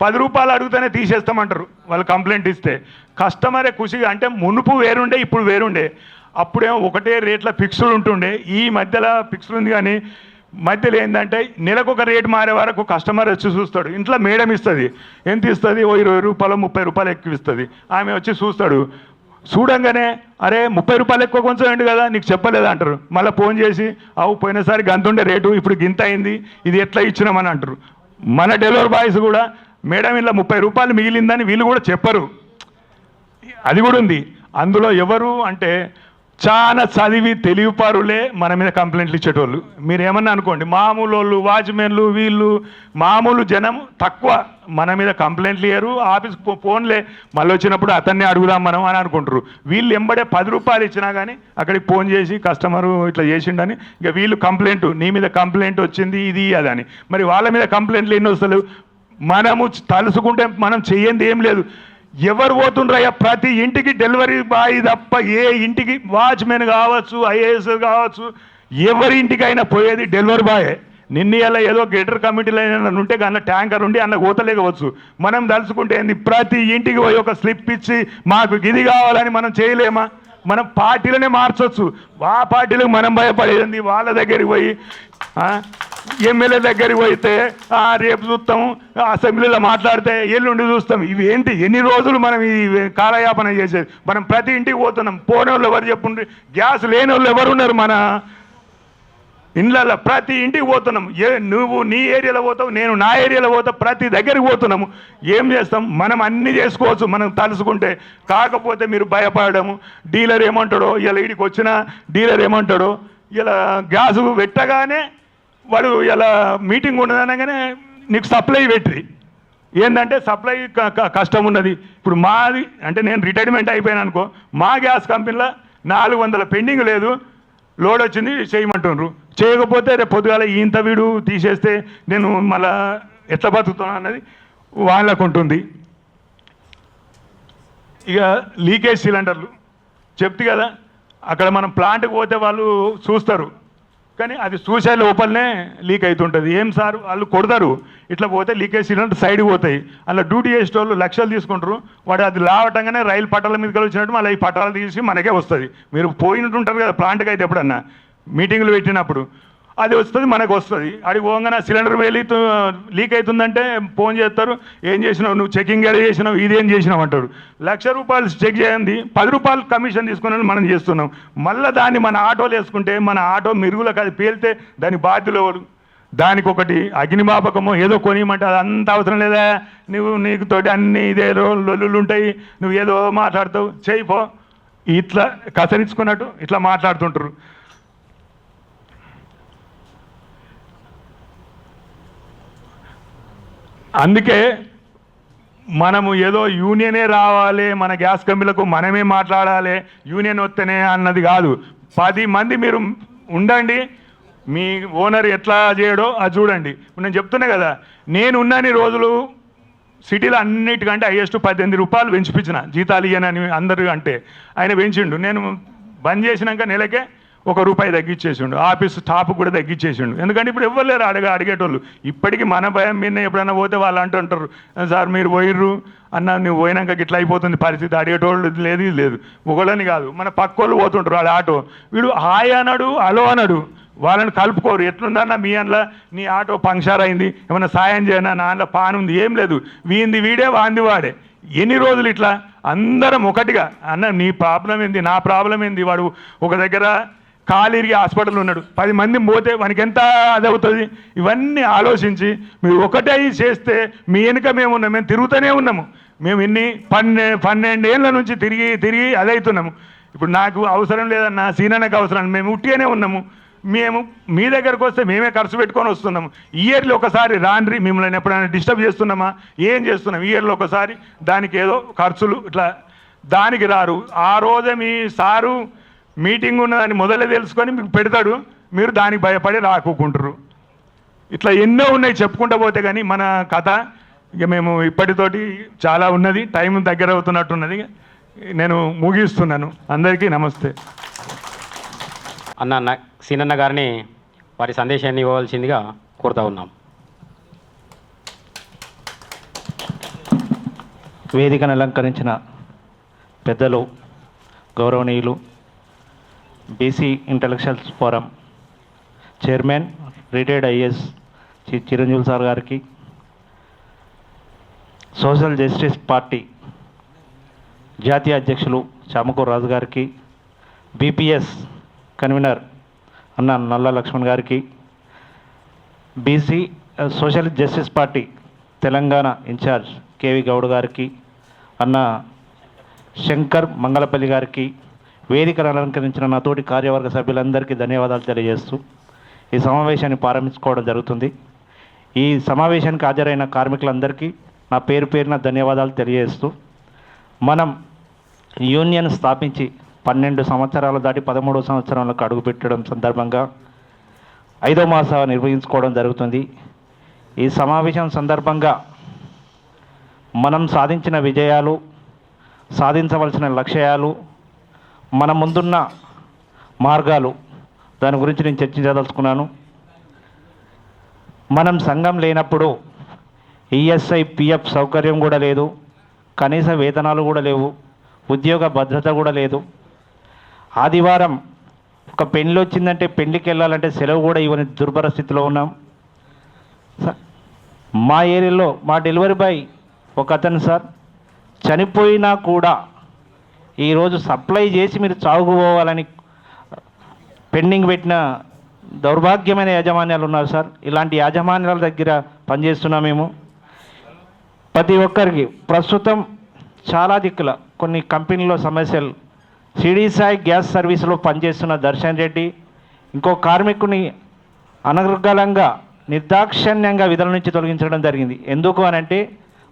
10 రూపాయలు అడిగితేనే తీసేస్తామంటారు వాళ్ళు కంప్లైంట్ ఇస్తే. కస్టమరే ఖుషిగా, అంటే మునుపు వేరుండే ఇప్పుడు వేరుండే. అప్పుడేమో ఒకటే రేట్ల ఫిక్స్డ్ ఉంటుండే, ఈ మధ్యలో ఫిక్స్డ్ ఉంది. కానీ మధ్యలో ఏంటంటే నెలకు ఒక రేటు మారే వరకు కస్టమర్ వచ్చి చూస్తాడు. ఇంట్లో మేడం ఇస్తుంది, ఎంత ఇస్తుంది? 20 రూపాయలు 30 రూపాయలు ఎక్కువ ఇస్తుంది. ఆమె వచ్చి చూస్తాడు. చూడంగానే అరే 30 రూపాయలు ఎక్కువ కొంచెం ఏంటి కదా నీకు చెప్పలేదా అంటారు. మళ్ళీ ఫోన్ చేసి అవు పోయినసారి గంతుండే రేటు ఇప్పుడు గింత అయింది, ఇది ఎట్లా ఇచ్చినామని అంటారు. మన డెలివరీ బాయ్స్ కూడా మేడం ఇలా 30 రూపాయలు మిగిలిందని వీళ్ళు కూడా చెప్పరు. అది కూడా ఉంది. అందులో ఎవరు అంటే చాలా చదివి తెలివిపారులే మన మీద కంప్లైంట్లు ఇచ్చేటోళ్ళు. మీరు ఏమన్నా అనుకోండి, మామూలు వాళ్ళు వాచ్మెన్లు వీళ్ళు మామూలు జనం తక్కువ మన మీద కంప్లైంట్లు ఇయ్యరు. ఆఫీస్కి ఫోన్లే మళ్ళీ వచ్చినప్పుడు అతన్ని అడుగుదాం మనం అని అనుకుంటారు. వీళ్ళు ఎంబడే 10 రూపాయలు ఇచ్చినా కానీ అక్కడికి ఫోన్ చేసి కస్టమరు ఇట్లా చేసిండని ఇక వీళ్ళు కంప్లైంట్, నీ మీద కంప్లైంట్ వచ్చింది ఇది అదని. మరి వాళ్ళ మీద కంప్లైంట్లు ఎన్ని వస్తలేవు? మనము తలుసుకుంటే మనం చెయ్యంది ఏం లేదు. ఎవరు పోతుండ్రయ్యా? ప్రతి ఇంటికి డెలివరీ బాయ్ తప్ప ఏ ఇంటికి వాచ్మెన్ కావచ్చు, ఐఏఎస్ కావచ్చు, ఎవరి ఇంటికైనా పోయేది డెలివరీ బాయే. నిన్న ఇలా ఏదో గెటర్ కమిటీలో ఉంటే కానీ ట్యాంకర్ ఉండి అన్న కోతలేకపోవచ్చు. మనం తలుచుకుంటే ఏంది, ప్రతి ఇంటికి పోయి ఒక స్లిప్ ఇచ్చి మాకు ఇది కావాలని మనం చేయలేమా? మనం పార్టీలనే మార్చవచ్చు. ఆ పార్టీలకు మనం భయపడేది. వాళ్ళ దగ్గరికి పోయి ఎమ్మెల్యే దగ్గరికి పోయితే రేపు చూస్తాము, అసెంబ్లీలో మాట్లాడితే ఎల్లుండి చూస్తాం. ఇవి ఏంటి? ఎన్ని రోజులు మనం ఈ కాలయాపన చేసేది? మనం ప్రతి ఇంటికి పోతున్నాం. పోనే వాళ్ళు ఎవరు చెప్పుండ్రి? గ్యాస్ లేని వాళ్ళు ఎవరున్నారు? మన ఇండ్లలో ప్రతి ఇంటికి పోతున్నాం. నువ్వు నీ ఏరియాలో పోతావు, నేను నా ఏరియాలో పోతావు, ప్రతి దగ్గరికి పోతున్నాము. ఏం చేస్తాం? మనం అన్నీ చేసుకోవచ్చు మనం తలుసుకుంటే. కాకపోతే మీరు భయపడము. డీలర్ ఏమంటాడో, ఇలా ఇడికి వచ్చిన డీలర్ ఏమంటాడో, ఇలా గ్యాసు పెట్టగానే వాడు ఇలా మీటింగ్ ఉండదనగానే నీకు సప్లై పెట్టి ఏంటంటే సప్లై కష్టం ఉన్నది. ఇప్పుడు మాది అంటే నేను రిటైర్మెంట్ అయిపోయాను అనుకో, మా గ్యాస్ కంపెనీలో 400 పెండింగ్ లేదు, లోడ్ వచ్చింది చేయమంటున్నారు. చేయకపోతే రేపు పొద్దుగాల ఇంత వీడు తీసేస్తే నేను మళ్ళా ఎట్లా బతుకుతున్నా అన్నది వాళ్ళకు ఉంటుంది. ఇక లీకేజ్ సిలిండర్లు చెప్తే కదా, అక్కడ మనం ప్లాంట్కి పోతే వాళ్ళు చూస్తారు, కానీ అది చూసే లోపలనే లీక్ అవుతుంటుంది. ఏం సార్ వాళ్ళు కొడతారు, ఇట్లా పోతే లీకేజ్ సిలిండర్ సైడ్కి పోతాయి. అలా డ్యూటీ చేసేటోళ్ళు లక్షలు తీసుకుంటారు. వాడు అది లావటంగానే రైలు పట్టాల మీదకి వచ్చినట్టు మళ్ళీ ఈ పట్టాలు తీసి మనకే వస్తుంది. మీరు పోయినట్టుంటారు కదా ప్లాంట్కి అయితే ఎప్పుడన్నా మీటింగ్లు పెట్టినప్పుడు అది వస్తుంది, మనకు వస్తుంది. అడిగి పోగానే సిలిండర్ లీక్ అవుతుందంటే ఫోన్ చేస్తారు, ఏం చేసినావు నువ్వు, చెకింగ్ ఎలా చేసినావు, ఇదేం చేసినావు అంటాడు. ₹1,00,000 చెక్ చేయండి, ₹10 కమిషన్ తీసుకుని మనం చేస్తున్నాం. మళ్ళీ దాన్ని మన ఆటోలు వేసుకుంటే మన ఆటో మిరుగులకు అది పేలితే దాని బాధ్యులు ఎవరు? దానికి ఒకటి అగ్నిమాపకమో ఏదో కొనియమంటే అది అంత అవసరం లేదా? నీకు తోటి అన్ని ఇదే లొల్లులు ఉంటాయి, నువ్వు ఏదో మాట్లాడతావు, చేయిపో. ఇట్లా కసరించుకున్నట్టు ఇట్లా మాట్లాడుతుంటారు. అందుకే మనము ఏదో యూనియనే రావాలి, మన గ్యాస్ కంపెనీలకు మనమే మాట్లాడాలి, యూనియన్ వస్తేనే అన్నది కాదు. 10 మంది మీరు ఉండండి, మీ ఓనర్ ఎట్లా చేయడో అది చూడండి. నేను చెప్తున్నా కదా, నేను ఉన్నన్ని రోజులు సిటీలో అన్నిటికంటే హైయెస్ట్ ₹18 పెంచిపించిన జీతాలు ఇయ్యనని అందరూ అంటే ఆయన పెంచిండు. నేను బంద్ చేసినాక నెలకే ₹1 తగ్గించేసిండు. ఆఫీస్ స్టాఫ్ కూడా తగ్గించేసిండు. ఎందుకంటే ఇప్పుడు ఎవ్వరు లేరు అడిగేటోళ్ళు. ఇప్పటికీ మన భయం మీద ఎప్పుడైనా పోతే వాళ్ళు అంటుంటారు, సార్ మీరు పోయిర్రు అన్న, నువ్వు పోయినాక ఇట్లా అయిపోతుంది పరిస్థితి, అడిగేటోళ్ళు లేదు ఇది లేదు. ఒకళ్ళని కాదు, మన పక్కోళ్ళు పోతుంటారు వాడు ఆటో, వీడు హాయ్ అన్నాడు అలో అన్నాడు, వాళ్ళని కలుపుకోరు. ఎట్లుందన్న మీ అందులో నీ ఆటో పంక్చర్ అయింది, ఏమన్నా సాయం చేయనా, నా అందులో పాన్ ఉంది, ఏం లేదు, వీంది వీడే వాంది వాడే. ఎన్ని రోజులు ఇట్లా అందరం ఒకటిగా అన్న నీ ప్రాబ్లం ఏంది నా ప్రాబ్లం ఏంది? వాడు ఒక దగ్గర కాలిరిగి హాస్పిటల్ ఉన్నాడు, 10 మంది పోతే వానికి ఎంత అది అవుతుంది? ఇవన్నీ ఆలోచించి మీరు ఒకటే చేస్తే మీ వెనుక మేము ఉన్నాం, మేము తిరుగుతూనే ఉన్నాము. మేము ఇన్ని 12 ఏళ్ళ నుంచి తిరిగి అదే అవుతున్నాము. ఇప్పుడు నాకు అవసరం లేదన్నా, సీనన్నకు అవసరం, మేము ఉట్టిగానే ఉన్నాము. మేము మీ దగ్గరకు వస్తే మేమే ఖర్చు పెట్టుకొని వస్తున్నాము. ఇయర్లో ఒకసారి రాండ్రి, మిమ్మల్ని ఎప్పుడైనా డిస్టర్బ్ చేస్తున్నామా, ఏం చేస్తున్నాం? ఇయర్లో ఒకసారి దానికి ఏదో ఖర్చులు ఇట్లా దానికి రారు. ఆ రోజే మీ సారు మీటింగ్ ఉన్నదని మొదలే తెలుసుకొని మీకు పెడతాడు, మీరు దానికి భయపడి రాకుంటారు. ఇట్లా ఎన్నో ఉన్నాయి చెప్పుకుంటూ పోతే, కానీ మన కథ ఇక మేము ఇప్పటితోటి చాలా ఉన్నది, టైం దగ్గర అవుతున్నట్టున్నది. నేను ముగిస్తున్నాను. అందరికీ నమస్తే. అన్న సీనన్న గారిని వారి సందేశాన్ని ఇవ్వవలసిందిగా కోరుతా ఉన్నాం. వేదికను అలంకరించిన పెద్దలు, గౌరవనీయులు, BC intellectuals forum chairman retired IAS Chiranjeevi sir గారికి, సోషల్ జస్టిస్ పార్టీ జాతీయ అధ్యక్షులు చామకూరు రాజు గారికి, బీపీఎస్ కన్వీనర్ అన్న నల్ల లక్ష్మణ్ గారికి, BC social justice party Telangana incharge KV Goud గారికి, అన్న శంకర్ మంగళపల్లి గారికి, వేదికను అలంకరించిన నా తోటి కార్యవర్గ సభ్యులందరికీ ధన్యవాదాలు తెలియజేస్తూ ఈ సమావేశాన్ని ప్రారంభించుకోవడం జరుగుతుంది. ఈ సమావేశానికి హాజరైన కార్మికులందరికీ నా పేరు పేరున ధన్యవాదాలు తెలియజేస్తూ, మనం యూనియన్ స్థాపించి 12 సంవత్సరాలు దాటి 13వ సంవత్సరంలోకి అడుగుపెట్టడం సందర్భంగా 5వ మాస నిర్వహించుకోవడం జరుగుతుంది. ఈ సమావేశం సందర్భంగా మనం సాధించిన విజయాలు, సాధించవలసిన లక్ష్యాలు, మన ముందున్న మార్గాలు, దాని గురించి నేను చర్చించదలుచుకున్నాను. మనం సంఘం లేనప్పుడు ఈఎస్ఐ పిఎఫ్ సౌకర్యం కూడా లేదు, కనీస వేతనాలు కూడా లేవు, ఉద్యోగ భద్రత కూడా లేదు. ఆదివారం ఒక పెళ్ళి వచ్చిందంటే పెళ్ళికి వెళ్ళాలంటే సెలవు కూడా ఇవ్వని దుర్భర స్థితిలో ఉన్నాం. మా ఏరియాలో మా డెలివరీ బాయ్ ఒక అతను సార్ చనిపోయినా కూడా ఈరోజు సప్లై చేసి మీరు చావుకుపోవాలని పెండింగ్ పెట్టిన దౌర్భాగ్యమైన యాజమాన్యాలు ఉన్నారు సార్. ఇలాంటి యాజమాన్యాల దగ్గర పనిచేస్తున్నాం మేము. ప్రతి ఒక్కరికి ప్రస్తుతం చాలా దిక్కుల కొన్ని కంపెనీలో సమస్యలు, సిడి సాయి గ్యాస్ సర్వీసులో పనిచేస్తున్న దర్శన్ రెడ్డి ఇంకో కార్మికుని అనర్గళంగా నిర్దాక్షిణ్యంగా విధుల నుంచి తొలగించడం జరిగింది. ఎందుకు అనంటే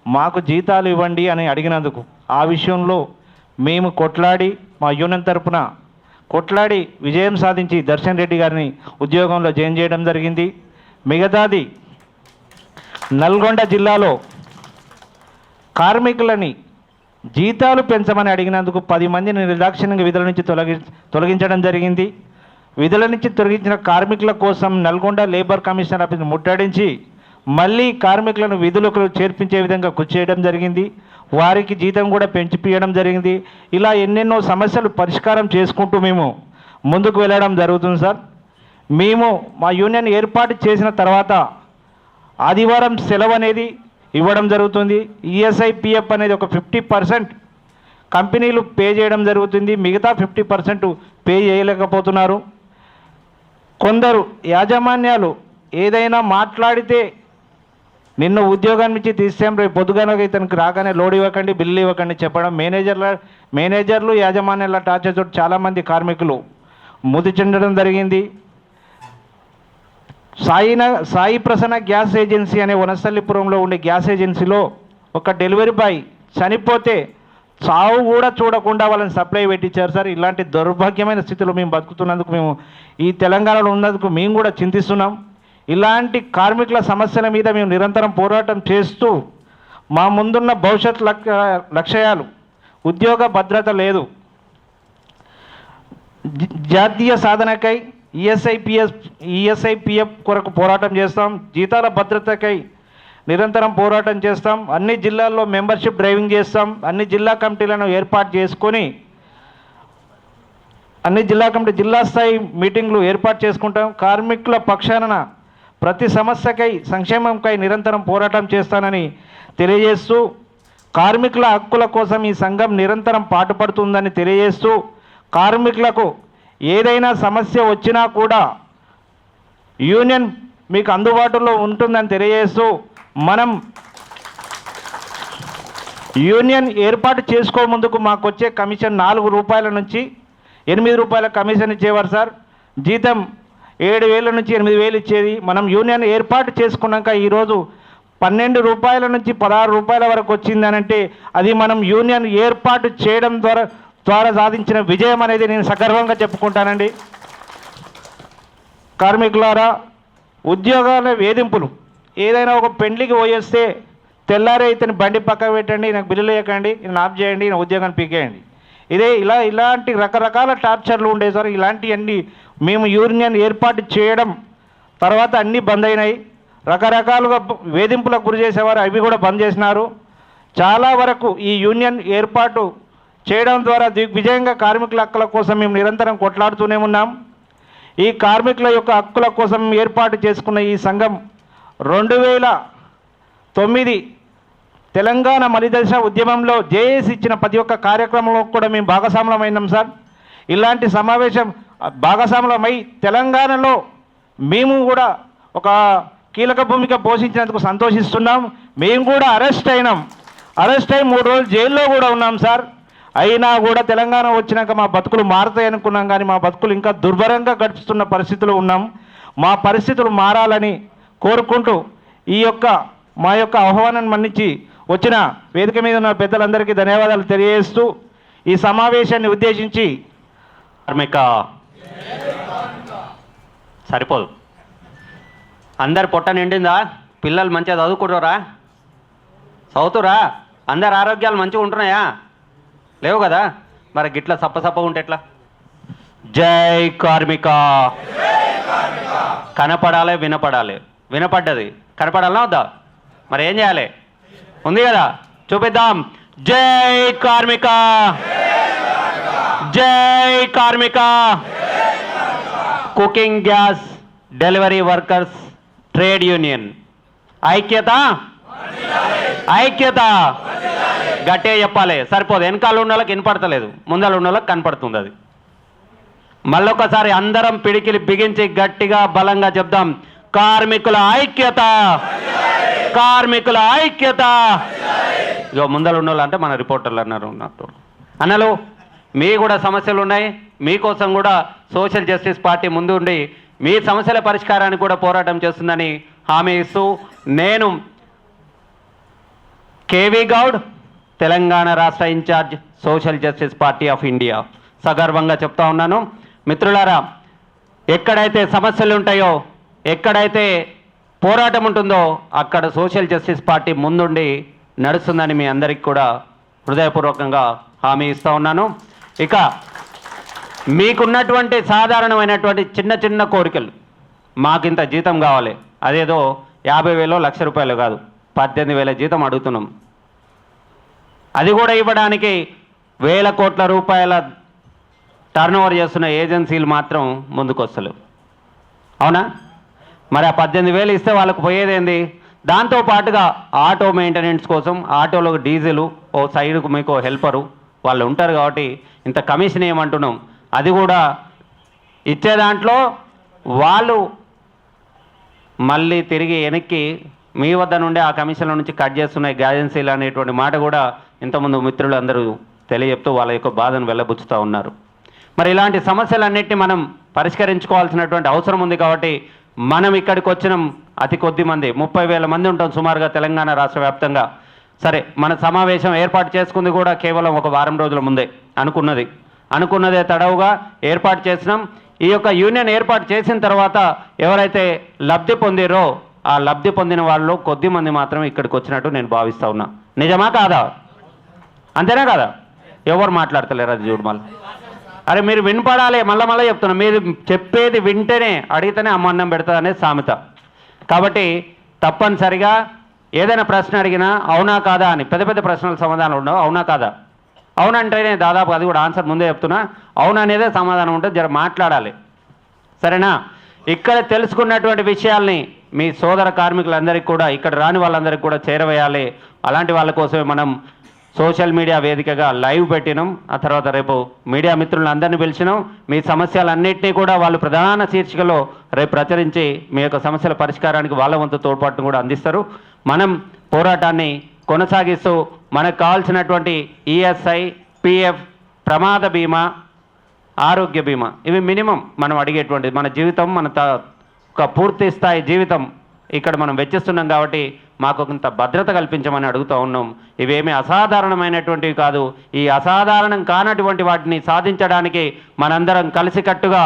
మాకు జీతాలు ఇవ్వండి అని అడిగినందుకు. ఆ విషయంలో మేము కొట్లాడి మా యూనియన్ తరపున కొట్లాడి విజయం సాధించి దర్శన్ రెడ్డి గారిని ఉద్యోగంలో జాయిన్ చేయడం జరిగింది. మిగతాది నల్గొండ జిల్లాలో కార్మికులని జీతాలు పెంచమని అడిగినందుకు 10 మందిని నిర్దాక్షిణ్యంగా విధుల నుంచి తొలగించడం జరిగింది. విధుల నుంచి తొలగించిన కార్మికుల కోసం నల్గొండ లేబర్ కమిషనర్ ఆఫీస్ని ముట్టడించి మళ్ళీ కార్మికులను విధులకు చేర్పించే విధంగా కృషి చేయడం జరిగింది. వారికి జీతం కూడా పెంచిపియడం జరిగింది. ఇలా ఎన్నెన్నో సమస్యలు పరిష్కారం చేసుకుంటూ మేము ముందుకు వెళ్ళడం జరుగుతుంది సార్. మేము మా యూనియన్ ఏర్పాటు చేసిన తర్వాత ఆదివారం సెలవు అనేది ఇవ్వడం జరుగుతుంది. ఈఎస్ఐ పిఎఫ్ అనేది ఒక 50% కంపెనీలు పే చేయడం జరుగుతుంది. మిగతా 50% పే చేయలేకపోతున్నారు. కొందరు యాజమాన్యాలు ఏదైనా మాట్లాడితే నిన్ను ఉద్యోగం నుంచి తీసేం, రేపు పొద్దుగానగా ఇతనికి రాగానే లోడ్ ఇవ్వకండి, బిల్లు ఇవ్వకండి చెప్పడం, మేనేజర్లు యాజమాన్యాల టార్చర్ తోటి చాలామంది కార్మికులు మృతి చెందడం జరిగింది. సాయి ప్రసన్న గ్యాస్ ఏజెన్సీ అనే వనస్థలిపురంలో ఉండే గ్యాస్ ఏజెన్సీలో ఒక డెలివరీ బాయ్ చనిపోతే చావు కూడా చూడకుండా వాళ్ళని సప్లై పెట్టించారు సార్. ఇలాంటి దౌర్భాగ్యమైన స్థితిలో మేము బతుకుతున్నందుకు, మేము ఈ తెలంగాణలో ఉన్నందుకు మేము కూడా చింతిస్తున్నాం. ఇలాంటి కార్మికుల సమస్యల మీద మేము నిరంతరం పోరాటం చేస్తూ మా ముందున్న భవిష్యత్ లక్ష్యాలు, ఉద్యోగ భద్రత లేదు, జాతీయ సాధనకై ఈఎస్ఐ పిఎఫ్ కొరకు పోరాటం చేస్తాం, జీతాల భద్రతకై నిరంతరం పోరాటం చేస్తాం, అన్ని జిల్లాల్లో మెంబర్షిప్ డ్రైవింగ్ చేస్తాం, అన్ని జిల్లా కమిటీలను ఏర్పాటు చేసుకొని జిల్లా స్థాయి మీటింగ్లు ఏర్పాటు చేసుకుంటాం. కార్మికుల పక్షాన ప్రతి సమస్యకై సంక్షేమంకై నిరంతరం పోరాటం చేస్తానని తెలియజేస్తూ, కార్మికుల హక్కుల కోసం ఈ సంఘం నిరంతరం పాటుపడుతుందని తెలియజేస్తూ, కార్మికులకు ఏదైనా సమస్య వచ్చినా కూడా యూనియన్ మీకు అందుబాటులో ఉంటుందని తెలియజేస్తూ, మనం యూనియన్ ఏర్పాటు చేసుకో ముందుకు మాకు వచ్చే కమిషన్ 4 రూపాయల నుంచి 8 రూపాయల కమిషన్ ఇచ్చేవారు సార్. జీతం 7,000 నుంచి 8,000 ఇచ్చేది. మనం యూనియన్ ఏర్పాటు చేసుకున్నాక ఈరోజు 12 రూపాయల నుంచి 16 రూపాయల వరకు వచ్చిందనంటే అది మనం యూనియన్ ఏర్పాటు చేయడం ద్వారా సాధించిన విజయం అనేది నేను సగర్వంగా చెప్పుకుంటానండి. కార్మికులారా, ఉద్యోగాల వేధింపులు, ఏదైనా ఒక పెండ్లికి పోయేస్తే తెల్లారే ఇతని బండి పక్కకు పెట్టండి, నాకు బిల్లులు వేయకండి, నేను ఆఫ్ చేయండి, నా ఉద్యోగాన్ని పీకేయండి, ఇలాంటి రకరకాల టార్చర్లు ఉండే సార్. ఇలాంటివన్నీ మేము యూనియన్ ఏర్పాటు చేయడం తర్వాత అన్నీ బంద్ అయినాయి. రకరకాలుగా వేధింపులకు గురి చేసేవారు, అవి కూడా బంద్ చేసినారు. చాలా వరకు ఈ యూనియన్ ఏర్పాటు చేయడం ద్వారా దిగ్విజయంగా కార్మికుల హక్కుల కోసం మేము నిరంతరం కొట్లాడుతూనే ఉన్నాం. ఈ కార్మికుల యొక్క హక్కుల కోసం ఏర్పాటు చేసుకున్న ఈ సంఘం 2009 తెలంగాణ మలిదశ ఉద్యమంలో జేఏసీ ఇచ్చిన ప్రతి ఒక్క కార్యక్రమంలో కూడా మేము భాగస్వాములమైనాం సార్. ఇలాంటి సమావేశం భాగస్వాములమై తెలంగాణలో మేము కూడా ఒక కీలక భూమిక పోషించినందుకు సంతోషిస్తున్నాం. మేము కూడా అరెస్ట్ అయి 3 రోజులు జైల్లో కూడా ఉన్నాం సార్. అయినా కూడా తెలంగాణ వచ్చినాక మా బతుకులు మారుతాయి అనుకున్నాం, కానీ మా బతుకులు ఇంకా దుర్భరంగా గడుపుతున్న పరిస్థితులు ఉన్నాం. మా పరిస్థితులు మారాలని కోరుకుంటూ మా యొక్క ఆహ్వానాన్ని మన్నించి వచ్చిన వేదిక మీద ఉన్న పెద్దలందరికీ ధన్యవాదాలు తెలియజేస్తూ ఈ సమావేశాన్ని ఉద్దేశించి కార్మిక సరిపోదు, అందరు పొట్ట నిండిందా? పిల్లలు మంచిగా చదువుకుంటారా? చదువుతురా? అందరు ఆరోగ్యాలు మంచిగా ఉంటున్నాయా? లేవు కదా? మరి గిట్ల సప్ప ఉంటే ఎట్లా? జై కార్మిక. కనపడాలి, వినపడాలి. వినపడ్డది, కనపడాలనా వద్దా? మరి ఏం చేయాలి? ఉంది కదా, చూపిద్దాం. జై కార్మిక, జై కార్మిక. Cooking gas delivery workers trade union ఐక్యత, ఐక్యత. గట్టిగా చెప్పాలి, సరిపోదు. వెనకాల ఉన్న వాళ్ళకి వినపడతలేదు, ముందర ఉన్న వాళ్ళకి కనపడుతుంది. అది మళ్ళొకసారి అందరం పిడికిలి బిగించి గట్టిగా బలంగా చెప్దాం. కార్మికుల ఐక్యత, కార్మికుల ఐక్యత. ఇక ముందర ఉన్న వాళ్ళు అంటే మన రిపోర్టర్లు అన్నారు. అన్నలు మీ కూడా సమస్యలు ఉన్నాయి, మీకోసం కూడా సోషల్ జస్టిస్ పార్టీ ముందు ఉండి మీ సమస్యల పరిష్కారానికి కూడా పోరాటం చేస్తుందని హామీ ఇస్తూ నేను కేవీ గౌడ్, తెలంగాణ రాష్ట్ర incharge social justice party of India, సగర్వంగా చెప్తా ఉన్నాను. మిత్రులారా, ఎక్కడైతే సమస్యలు ఉంటాయో, ఎక్కడైతే పోరాటం ఉంటుందో అక్కడ సోషల్ జస్టిస్ పార్టీ ముందుండి నడుస్తుందని మీ అందరికీ కూడా హృదయపూర్వకంగా హామీ ఇస్తూ ఉన్నాను. ఇక మీకున్నటువంటి సాధారణమైనటువంటి చిన్న చిన్న కోరికలు, మాకింత జీతం కావాలి, అదేదో 50,000 1,00,000 రూపాయలు కాదు, 18,000 జీతం అడుగుతున్నాం. అది కూడా ఇవ్వడానికి వేల కోట్ల రూపాయల టర్నోవర్ చేస్తున్న ఏజెన్సీలు మాత్రం ముందుకు వస్తలేవు. అవునా? మరి ఆ 18,000 ఇస్తే వాళ్ళకు పోయేదేంది? దాంతోపాటుగా ఆటో మెయింటెనెన్స్ కోసం ఆటోలో డీజిలు, ఓ సైడ్కు మీకు హెల్పరు వాళ్ళు ఉంటారు కాబట్టి ఇంత కమిషన్ ఏమంటున్నాం. అది కూడా ఇచ్చే దాంట్లో వాళ్ళు మళ్ళీ తిరిగి వెనక్కి మీ వద్ద నుండి ఆ కమిషన్ల నుంచి కట్ చేస్తున్నాయి ఏజెన్సీలు అనేటువంటి మాట కూడా ఇంతకుముందు మిత్రులు అందరూ తెలియజెప్తూ వాళ్ళ యొక్క బాధను వెళ్ళబుచ్చుతూ ఉన్నారు. మరి ఇలాంటి సమస్యలన్నింటినీ మనం పరిష్కరించుకోవాల్సినటువంటి అవసరం ఉంది. కాబట్టి మనం ఇక్కడికి వచ్చిన అతి కొద్ది మంది, 30,000 మంది ఉంటాం సుమారుగా తెలంగాణ రాష్ట్ర వ్యాప్తంగా. సరే, మన సమావేశం ఏర్పాటు చేసుకుంది కూడా కేవలం ఒక వారం రోజుల ముందే, అనుకున్నదే తడవుగా ఏర్పాటు చేసినాం. ఈ యొక్క యూనియన్ ఏర్పాటు చేసిన తర్వాత ఎవరైతే లబ్ధి పొందిరో ఆ లబ్ధి పొందిన వాళ్ళు కొద్ది మంది మాత్రం ఇక్కడికి వచ్చినట్టు నేను భావిస్తూ ఉన్నా. నిజమా కాదా? అంతేనా కాదా? ఎవరు మాట్లాడతలేరు? అది చూడు మళ్ళీ. అరే మీరు వినపడాలి, మళ్ళీ చెప్తున్నా. మీరు చెప్పేది వింటేనే, అడిగితేనే అమ్మన్నం పెడతా అనే సామెత. కాబట్టి తప్పనిసరిగా ఏదైనా ప్రశ్న అడిగినా అవునా కాదా అని, పెద్ద పెద్ద ప్రశ్నలు సమాధానం ఉండవు. అవునా కాదా? అవునంటేనే దాదాపు అది కూడా ఆన్సర్ ముందే చెప్తున్నా. అవుననేదే సమాధానం ఉంటుంది. జర మాట్లాడాలి, సరేనా? ఇక్కడ తెలుసుకున్నటువంటి విషయాల్ని మీ సోదర కార్మికులందరికీ కూడా, ఇక్కడ రాని వాళ్ళందరికీ కూడా చేరవేయాలి. అలాంటి వాళ్ళ కోసమే మనం సోషల్ మీడియా వేదికగా లైవ్ పెట్టినాం. ఆ తర్వాత రేపు మీడియా మిత్రులందరినీ పిలిచినాం. మీ సమస్యలన్నింటినీ కూడా వాళ్ళు ప్రధాన శీర్షికలో రేపు ప్రచురించి మీ యొక్క సమస్యల పరిష్కారానికి వాళ్ళ వంతు తోడ్పాటును కూడా అందిస్తారు. మనం పోరాటాన్ని కొనసాగిస్తూ మనకు కావాల్సినటువంటి ఈఎస్ఐ, పిఎఫ్, ప్రమాద బీమా, ఆరోగ్య బీమా, ఇవి మినిమం మనం అడిగేటువంటిది. మన జీవితం, మన ఒక పూర్తి స్థాయి జీవితం ఇక్కడ మనం వెచ్చిస్తున్నాం కాబట్టి మాకు కొంత భద్రత కల్పించమని అడుగుతూ ఉన్నాం. ఇవేమీ అసాధారణమైనటువంటివి కాదు. ఈ అసాధారణం కానటువంటి వాటిని సాధించడానికి మనందరం కలిసికట్టుగా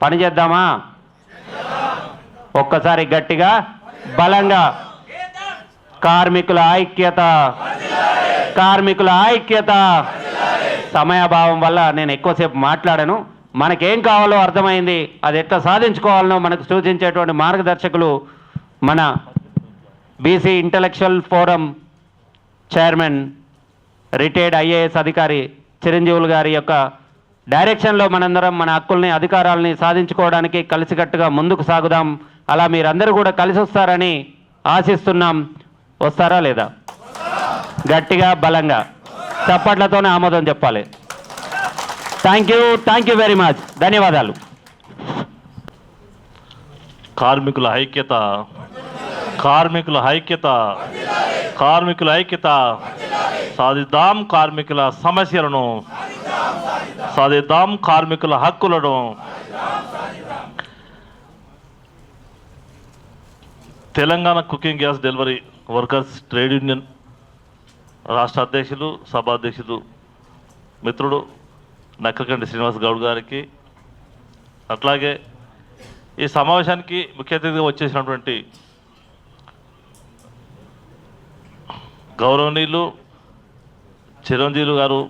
పనిచేద్దామా? ఒక్కసారి గట్టిగా బలంగా. కార్మికుల ఐక్యత, కార్మికుల ఐక్యత. సమయాభావం వల్ల నేను ఎక్కువసేపు మాట్లాడాను. మనకేం కావాలో అర్థమైంది, అది ఎట్లా సాధించుకోవాలనో మనకు సూచించేటువంటి మార్గదర్శకులు మన BC intellectual forum chairman retired IAS అధికారి చిరంజీవులు గారి యొక్క డైరెక్షన్లో మనందరం మన హక్కుల్ని, అధికారాలని సాధించుకోవడానికి కలిసికట్టుగా ముందుకు సాగుదాం. అలా మీరందరూ కూడా కలిసి వస్తారని ఆశిస్తున్నాం. వస్తారా లేదా? గట్టిగా బలంగా చప్పట్లతోనే ఆమోదం చెప్పాలి. Thank you very much. ధన్యవాదాలు. కార్మికుల ఐక్యత, కార్మికుల ఐక్యత, కార్మికుల ఐక్యత. సాధిద్దాం కార్మికుల సమస్యలను, సాధిద్దాం కార్మికుల హక్కులను. Telangana cooking gas delivery workers trade union రాష్ట్ర అధ్యక్షులు, సభాధ్యక్షులు మిత్రుడు నక్కకంటి శ్రీనివాస్ గౌడ్ గారికి, అట్లాగే ఈ సమావేశానికి ముఖ్య అతిథిగా వచ్చేసినటువంటి గౌరవనీయులు చిరంజీవి గారు,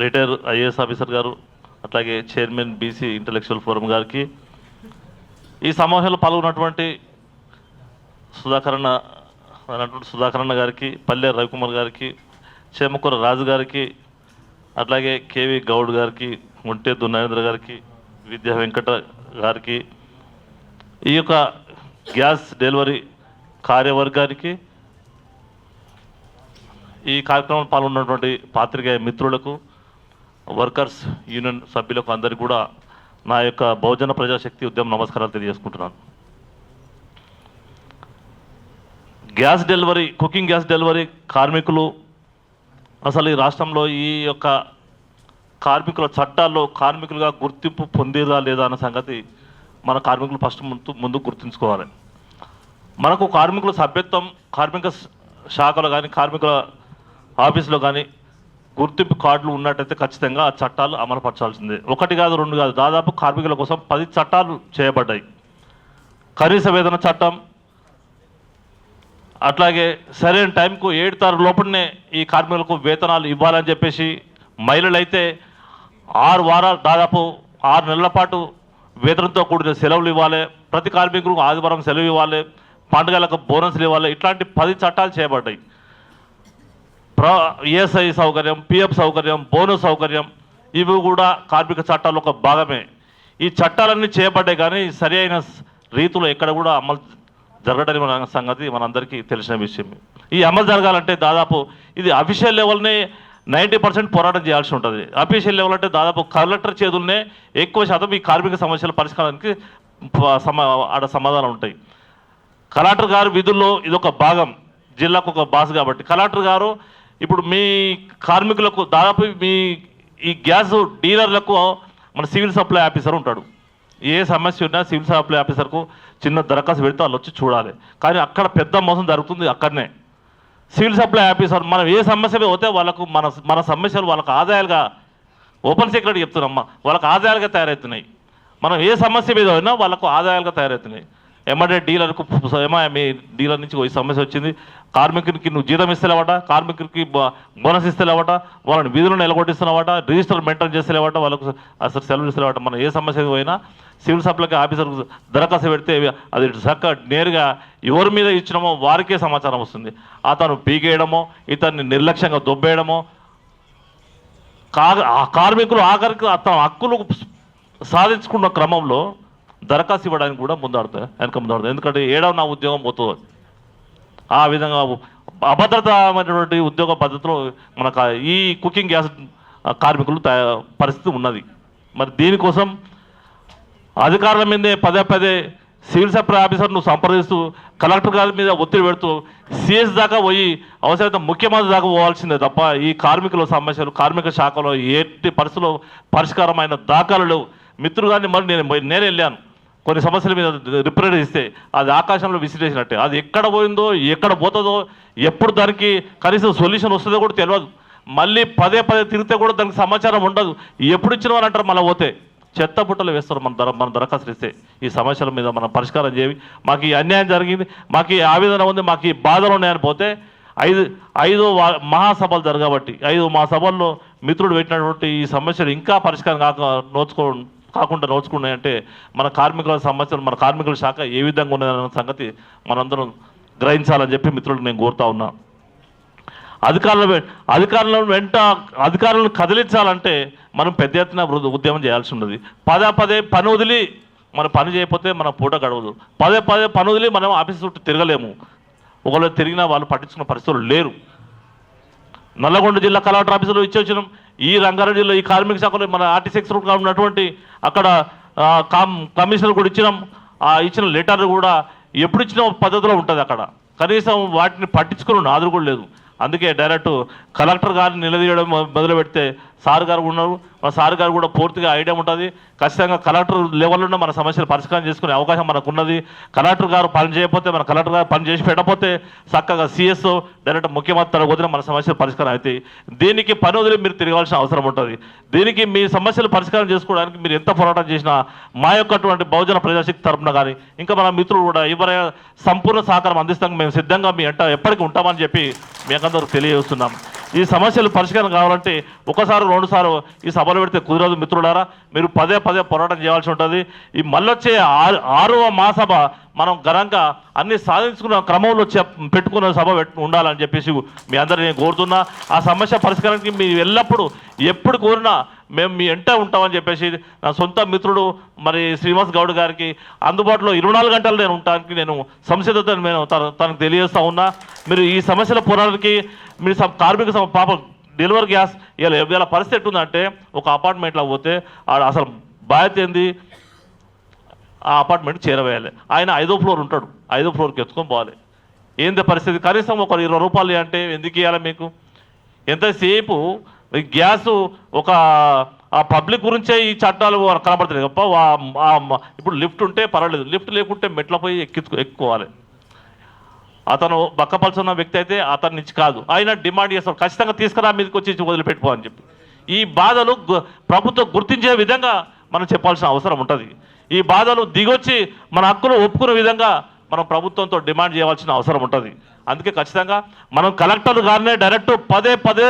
రిటైర్ ఐఏఎస్ ఆఫీసర్ గారు, అట్లాగే చైర్మన్ బీసీ ఇంటలెక్చువల్ ఫోరం గారికి, ఈ సమావేశంలో పాల్గొన్నటువంటి సుధాకరణ గారికి, పల్లె రవికుమార్ గారికి, చేమకూర రాజు గారికి, అట్లాగే కేవి గౌడ్ గారికి, ఒంటేద్దు నరేంద్ర గారికి, విద్యా వెంకట గారికి, ఈ యొక్క గ్యాస్ డెలివరీ కార్యవర్గానికి, ఈ కార్యక్రమంలో పాల్గొన్నటువంటి పాత్రికేయ మిత్రులకు, వర్కర్స్ యూనియన్ సభ్యులకు అందరికీ కూడా నా యొక్క బహుజన ప్రజాశక్తి ఉద్యమ నమస్కారాలు తెలియజేసుకుంటున్నాను. Gas delivery, cooking gas delivery కార్మికులు అసలు ఈ రాష్ట్రంలో ఈ యొక్క కార్మికుల చట్టాల్లో కార్మికులుగా గుర్తింపు పొందిరా లేదా అన్న సంగతి మన కార్మికులు ఫస్ట్ ముందు గుర్తుంచుకోవాలి. మనకు కార్మికుల సభ్యత్వం కార్మిక శాఖలో కానీ కార్మికుల ఆఫీసులో కానీ గుర్తింపు కార్డులు ఉన్నట్టయితే ఖచ్చితంగా ఆ చట్టాలు అమలుపరచాల్సిందే. ఒకటి కాదు, రెండు కాదు, దాదాపు కార్మికుల కోసం 10 చట్టాలు చేయబడ్డాయి. కనీస వేతన చట్టం, అట్లాగే సరైన టైంకు 7 తారీఖు లోపలనే ఈ కార్మికులకు వేతనాలు ఇవ్వాలని చెప్పేసి, మహిళలైతే 6 వారాలు దాదాపు 6 నెలల పాటు వేతనంతో కూడిన సెలవులు ఇవ్వాలి, ప్రతి కార్మికులకు ఆదివారం సెలవు ఇవ్వాలి, పండుగలకు బోనస్లు ఇవ్వాలి. ఇట్లాంటి 10 చట్టాలు చేయబడ్డాయి. ఈఎస్ఐ సౌకర్యం, పిఎఫ్ సౌకర్యం, బోనస్ సౌకర్యం, ఇవి కూడా కార్మిక చట్టాల్లో ఒక భాగమే. ఈ చట్టాలన్నీ చేయబడ్డాయి కానీ సరి అయిన రీతిలో ఎక్కడ కూడా అమలు జరగడని మన సంగతి మనందరికీ తెలిసిన విషయం. ఈ అమలు జరగాలంటే దాదాపు ఇది అఫీషియల్ లెవెల్నే 90% పోరాటం చేయాల్సి ఉంటుంది. అఫీషియల్ లెవెల్ అంటే దాదాపు కలెక్టర్ చేతుల్నే ఎక్కువ శాతం ఈ కార్మిక సమస్యల పరిష్కారానికి ఆడ సమాధానం ఉంటాయి. కలెక్టర్ గారు విధుల్లో ఇదొక భాగం, జిల్లాకు ఒక బాస్ కాబట్టి కలెక్టర్ గారు ఇప్పుడు మీ కార్మికులకు దాదాపు మీ ఈ గ్యాస్ డీలర్లకు మన సివిల్ సప్లై ఆఫీసర్ ఉంటాడు. ఏ సమస్య ఉన్నా సివిల్ సప్లై ఆఫీసర్కు చిన్న దరఖాస్తు పెడితే వాళ్ళు వచ్చి చూడాలి. కానీ అక్కడ పెద్ద మోసం జరుగుతుంది అక్కడనే. సివిల్ సప్లై ఆఫీసర్ మనం ఏ సమస్య మీద పోతే వాళ్ళకు మన సమస్యలు వాళ్ళకు ఆదాయాలుగా, ఓపెన్ సీక్రెట్ చెప్తున్నామ్మా, వాళ్ళకు ఆదాయాలుగా తయారవుతున్నాయి. మనం ఏ సమస్య మీద అయినా వాళ్ళకు ఆదాయాలుగా తయారవుతున్నాయి. ఎమ్మడే డీలర్కు మీ డీలర్ నుంచి ఈ సమస్య వచ్చింది, కార్మికునికి నువ్వు జీతం ఇస్తలేవట, కార్మికుడికి బోనస్ ఇస్తలేవట, వాళ్ళని విధులను నిలగొట్టిస్తున్నావట, రిజిస్టర్ మెయింటైన్ చేస్తలేవట, వాళ్ళకు అసలు సెలవు ఇస్తలేవట. మనం ఏ సమస్య పోయినా సివిల్ సప్లై ఆఫీసర్కు దరఖాస్తు పెడితే అది చక్క నేరుగా ఎవరి మీద ఇచ్చినామో వారికే సమాచారం వస్తుంది. అతను పీకేయడమో, ఇతన్ని నిర్లక్ష్యంగా దొబ్బేయడమో, కార్మికులు ఆఖరికి తన హక్కులు సాధించుకున్న క్రమంలో దరఖాస్తు ఇవ్వడానికి కూడా వెనక ముందాడుతుంది. ఎందుకంటే ఏడవ నా ఉద్యోగం పోతుంది. ఆ విధంగా అభద్రతమైనటువంటి ఉద్యోగ పద్ధతిలో మనకు ఈ కుకింగ్ గ్యాస్ కార్మికులు పరిస్థితి ఉన్నది. మరి దీనికోసం అధికారుల మీదే పదే సివిల్ సప్లై ఆఫీసర్ను సంప్రదిస్తూ కలెక్టర్ గారి మీద ఒత్తిడి పెడుతూ సిఎస్ దాకా పోయి అవసరమైతే ముఖ్యమంత్రి దాకా పోవాల్సిందే తప్ప ఈ కార్మికుల సమస్యలు కార్మిక శాఖలో ఎట్టి పరిస్థితుల్లో పరిష్కారమైన దాఖలు లేవు. మిత్రులు కానీ మరి నేనే వెళ్ళాను కొన్ని సమస్యల మీద రిప్రజెంట్ ఇస్తే అది ఆకాశంలో విసిరేసినట్టే. అది ఎక్కడ పోయిందో ఎక్కడ పోతుందో ఎప్పుడు దానికి కనీసం సొల్యూషన్ వస్తుందో కూడా తెలియదు. మళ్ళీ పదే తిరిగితే కూడా దానికి సమాచారం ఉండదు. ఎప్పుడు ఇచ్చిన వాళ్ళు అంటారు, మళ్ళీ పోతే చెత్త పుట్టలు వేస్తారు. మన దరఖాస్తు ఇస్తే ఈ సమస్యల మీద మనం పరిష్కారం చేయాలి. మాకు ఈ అన్యాయం జరిగింది, మాకు ఈ ఆవేదన ఉంది, మాకు ఈ బాధలు ఉన్నాయని పోతే 5 మహాసభలు జరగబట్టి 5 మహాసభల్లో మిత్రుడు పెట్టినటువంటి ఈ సమస్యలు ఇంకా పరిష్కారం కాకుండా నోచుకున్నాయంటే మన కార్మికుల సమస్యలు, మన కార్మికుల శాఖ ఏ విధంగా ఉన్నదన్న సంగతి మనందరం గ్రహించాలని చెప్పి మిత్రులకు నేను కోరుతా ఉన్నా. అధికారులను కదిలించాలంటే మనం పెద్ద ఎత్తున ఉద్యమం చేయాల్సి ఉన్నది. పదే పని వదిలి మనం పని చేయకపోతే మన పూట గడవదు. పదే పని వదిలి మనం ఆఫీస్ చుట్టూ తిరగలేము. ఒకవేళ తిరిగినా వాళ్ళు పట్టించుకున్న పరిస్థితులు లేరు. నల్లగొండ జిల్లా కలెక్టర్ ఆఫీసులో ఇచ్చి వచ్చినాం. ఈ రంగారెడ్డి జిల్లా ఈ కార్మిక శాఖలో మన ఆర్టీసీ రూట్గా ఉన్నటువంటి అక్కడ కమిషనర్ కూడా ఇచ్చినాం. ఆ ఇచ్చిన లెటర్ కూడా ఎప్పుడు ఇచ్చిన పద్ధతిలో ఉంటుంది. అక్కడ కనీసం వాటిని పట్టించుకుని నాదురు కూడా లేదు. అందుకే డైరెక్ట్ కలెక్టర్ గారిని నిలదీయడం మొదలు పెడితే సార్ గారు ఉన్నారు, మన సార్ గారు కూడా పూర్తిగా ఐడియా ఉంటుంది. ఖచ్చితంగా కలెక్టర్ లెవెల్లోనే మన సమస్యలు పరిష్కారం చేసుకునే అవకాశం మనకు ఉన్నది. కలెక్టర్ గారు పని చేయకపోతే, మన కలెక్టర్ గారు పని చేసి పెట్టకపోతే చక్కగా సిఎస్ డైరెక్ట్ ముఖ్యమంత్రి వదిలిన మన సమస్యలు పరిష్కారం అవుతాయి. దీనికి పని వదిలి మీరు తిరగాల్సిన అవసరం ఉంటుంది. దీనికి మీ సమస్యలు పరిష్కారం చేసుకోవడానికి మీరు ఎంత పోరాటం చేసినా మా యొక్కటువంటి బహుజన ప్రజాశక్తి తరఫున కానీ ఇంకా మన మిత్రులు కూడా ఎవరైనా సంపూర్ణ సహకారం అందిస్తాం. మేము సిద్ధంగా మీ అంట ఎప్పటికీ ఉంటామని చెప్పి మీ అందరూ తెలియజేస్తున్నాం. ఈ సమస్యలు పరిష్కారం కావాలంటే ఒకసారి రెండుసార్లు ఈ సభలు పెడితే కుదరదు మిత్రులారా. మీరు పదే పదే పోరాటం చేయాల్సి ఉంటుంది. ఈ మళ్ళొచ్చే 6వ మహాసభ మనం ఘనంగా అన్ని సాధించుకున్న క్రమంలో పెట్టుకున్న సభ ఉండాలని చెప్పేసి మీ అందరినీ నేను కోరుతున్నా. ఆ సమస్య పరిష్కారానికి మీరు ఎల్లప్పుడూ ఎప్పుడు కోరినా మేము మీ ఎంట ఉంటామని చెప్పేసి నా సొంత మిత్రుడు మరి శ్రీనివాస్ గౌడ్ గారికి అందుబాటులో 24 గంటలు నేను ఉండడానికి నేను సంసిద్ధతను నేను తనకు తెలియజేస్తూ ఉన్నా. మీరు ఈ సమస్యల పోరాటానికి మీరు కార్మిక పాపం డెలివరీ గ్యాస్ ఇలా పరిస్థితి ఎట్టుందంటే ఒక అపార్ట్మెంట్లో పోతే అసలు బాధ్యత ఏంది, ఆ అపార్ట్మెంట్ చేరవేయాలి. ఆయన 5వ ఫ్లోర్ ఉంటాడు, 5వ ఫ్లోర్కి ఎత్తుకొని పోవాలి. ఏంది పరిస్థితి? కనీసం ఒక 20 రూపాయలు అంటే ఎందుకు ఇవ్వాలి మీకు? ఎంతసేపు గ్యాసు ఒక ఆ పబ్లిక్ గురించే ఈ చట్టాలు కనబడుతున్నాయి తప్ప ఇప్పుడు లిఫ్ట్ ఉంటే పర్వాలేదు, లిఫ్ట్ లేకుంటే మెట్ల పోయి ఎక్కుకోవాలి. అతను బక్కపలుచున్న వ్యక్తి అయితే అతని నుంచి కాదు, ఆయన డిమాండ్ చేస్తాడు ఖచ్చితంగా తీసుకురా మీదకి వచ్చి వదిలిపెట్టుకో అని చెప్పి. ఈ బాధలు ప్రభుత్వం గుర్తించే విధంగా మనం చెప్పాల్సిన అవసరం ఉంటుంది. ఈ బాధలు దిగొచ్చి మన హక్కులు ఒప్పుకునే విధంగా మనం ప్రభుత్వంతో డిమాండ్ చేయవలసిన అవసరం ఉంటుంది. అందుకే ఖచ్చితంగా మనం కలెక్టర్ గారినే డైరెక్ట్ పదే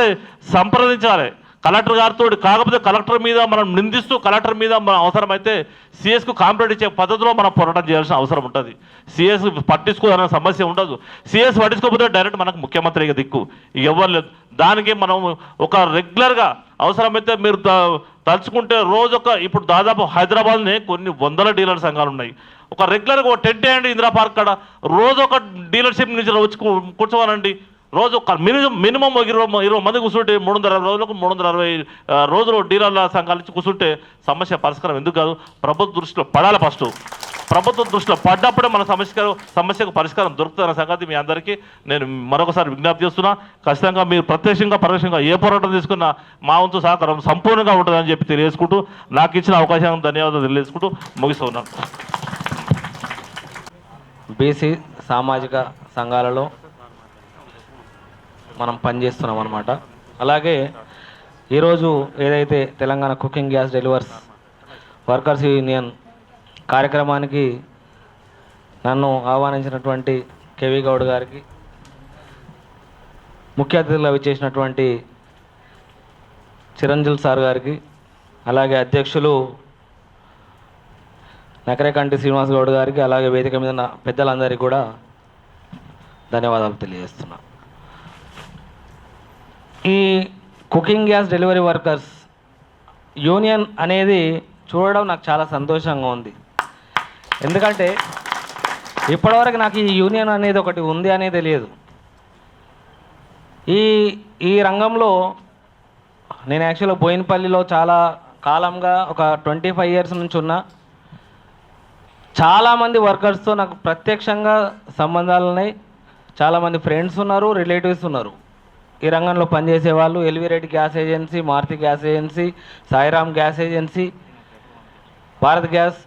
సంప్రదించాలి కలెక్టర్ గారితో. కాకపోతే కలెక్టర్ మీద మనం నిందిస్తూ కలెక్టర్ మీద మనం అవసరమైతే సిఎస్కు కాంప్లైంట్ ఇచ్చే పద్ధతిలో మనం పోరాటం చేయాల్సిన అవసరం ఉంటుంది. సిఎస్ పట్టించుకోదన్న సమస్య ఉండదు. సిఎస్ పట్టించుకోకపోతే డైరెక్ట్ మనకు ముఖ్యమంత్రికి దిక్కు ఎవరు లేదు. దానికి మనం ఒక రెగ్యులర్గా అవసరమైతే మీరు తలుచుకుంటే ఇప్పుడు దాదాపు హైదరాబాద్నే కొన్ని వందల డీలర్ సంఘాలు ఉన్నాయి. ఒక రెగ్యులర్గా ఒక 10 అండి ఇందిరా పార్క్ కాడ రోజు ఒక డీలర్షిప్ నుంచి వచ్చి కూర్చోవాలండి. రోజు ఒక మినిమం 20 మంది కూర్చుంటే 360 రోజులకు 360 రోజులు డీలర్ల సంఘాల నుంచి కూర్చుంటే సమస్య పరిష్కారం ఎందుకు కాదు? ప్రభుత్వ దృష్టిలో పడాలి. ఫస్ట్ ప్రభుత్వం దృష్టిలో పడ్డప్పుడే మన సమస్యకు పరిష్కారం దొరుకుతున్న సంగతి మీ అందరికీ నేను మరొకసారి విజ్ఞప్తి చేస్తున్నా. ఖచ్చితంగా మీరు ప్రత్యక్షంగా పరోక్షంగా ఏ పోరాటం తీసుకున్నా మా వంతు సహకారం సంపూర్ణంగా ఉంటుందని చెప్పి తెలియజేసుకుంటూ నాకు ఇచ్చిన అవకాశం ధన్యవాదాలు తెలియజేసుకుంటూ ముగిస్తున్నాను. బీసీ సామాజిక సంఘాలలో మనం పనిచేస్తున్నాం అన్నమాట. అలాగే ఈరోజు ఏదైతే Telangana cooking gas delivers workers union కార్యక్రమానికి నన్ను ఆహ్వానించినటువంటి కేవీ గౌడ్ గారికి, ముఖ్య అతిథులుగా విచ్చేసినటువంటి చిరంజీవి సార్ గారికి, అలాగే అధ్యక్షులు నకరేకంటి శ్రీనివాస్ గౌడ్ గారికి, అలాగే వేదిక మీద ఉన్న పెద్దలందరికీ కూడా ధన్యవాదాలు తెలియజేస్తున్నా. ఈ cooking gas delivery workers union అనేది చూడడం నాకు చాలా సంతోషంగా ఉంది. ఎందుకంటే ఇప్పటివరకు నాకు ఈ యూనియన్ అనేది ఒకటి ఉంది అనేది తెలియదు. ఈ రంగంలో నేను యాక్చువల్గా బోయినపల్లిలో చాలా కాలంగా ఒక 25 ఇయర్స్ నుంచి ఉన్నా. చాలామంది వర్కర్స్తో నాకు ప్రత్యక్షంగా సంబంధాలు ఉన్నాయి. చాలామంది ఫ్రెండ్స్ ఉన్నారు, రిలేటివ్స్ ఉన్నారు ఈ రంగంలో పనిచేసే వాళ్ళు. ఎల్విరెడ్డి gas agency, Maruti gas agency, Sairam gas agency, Bharat gas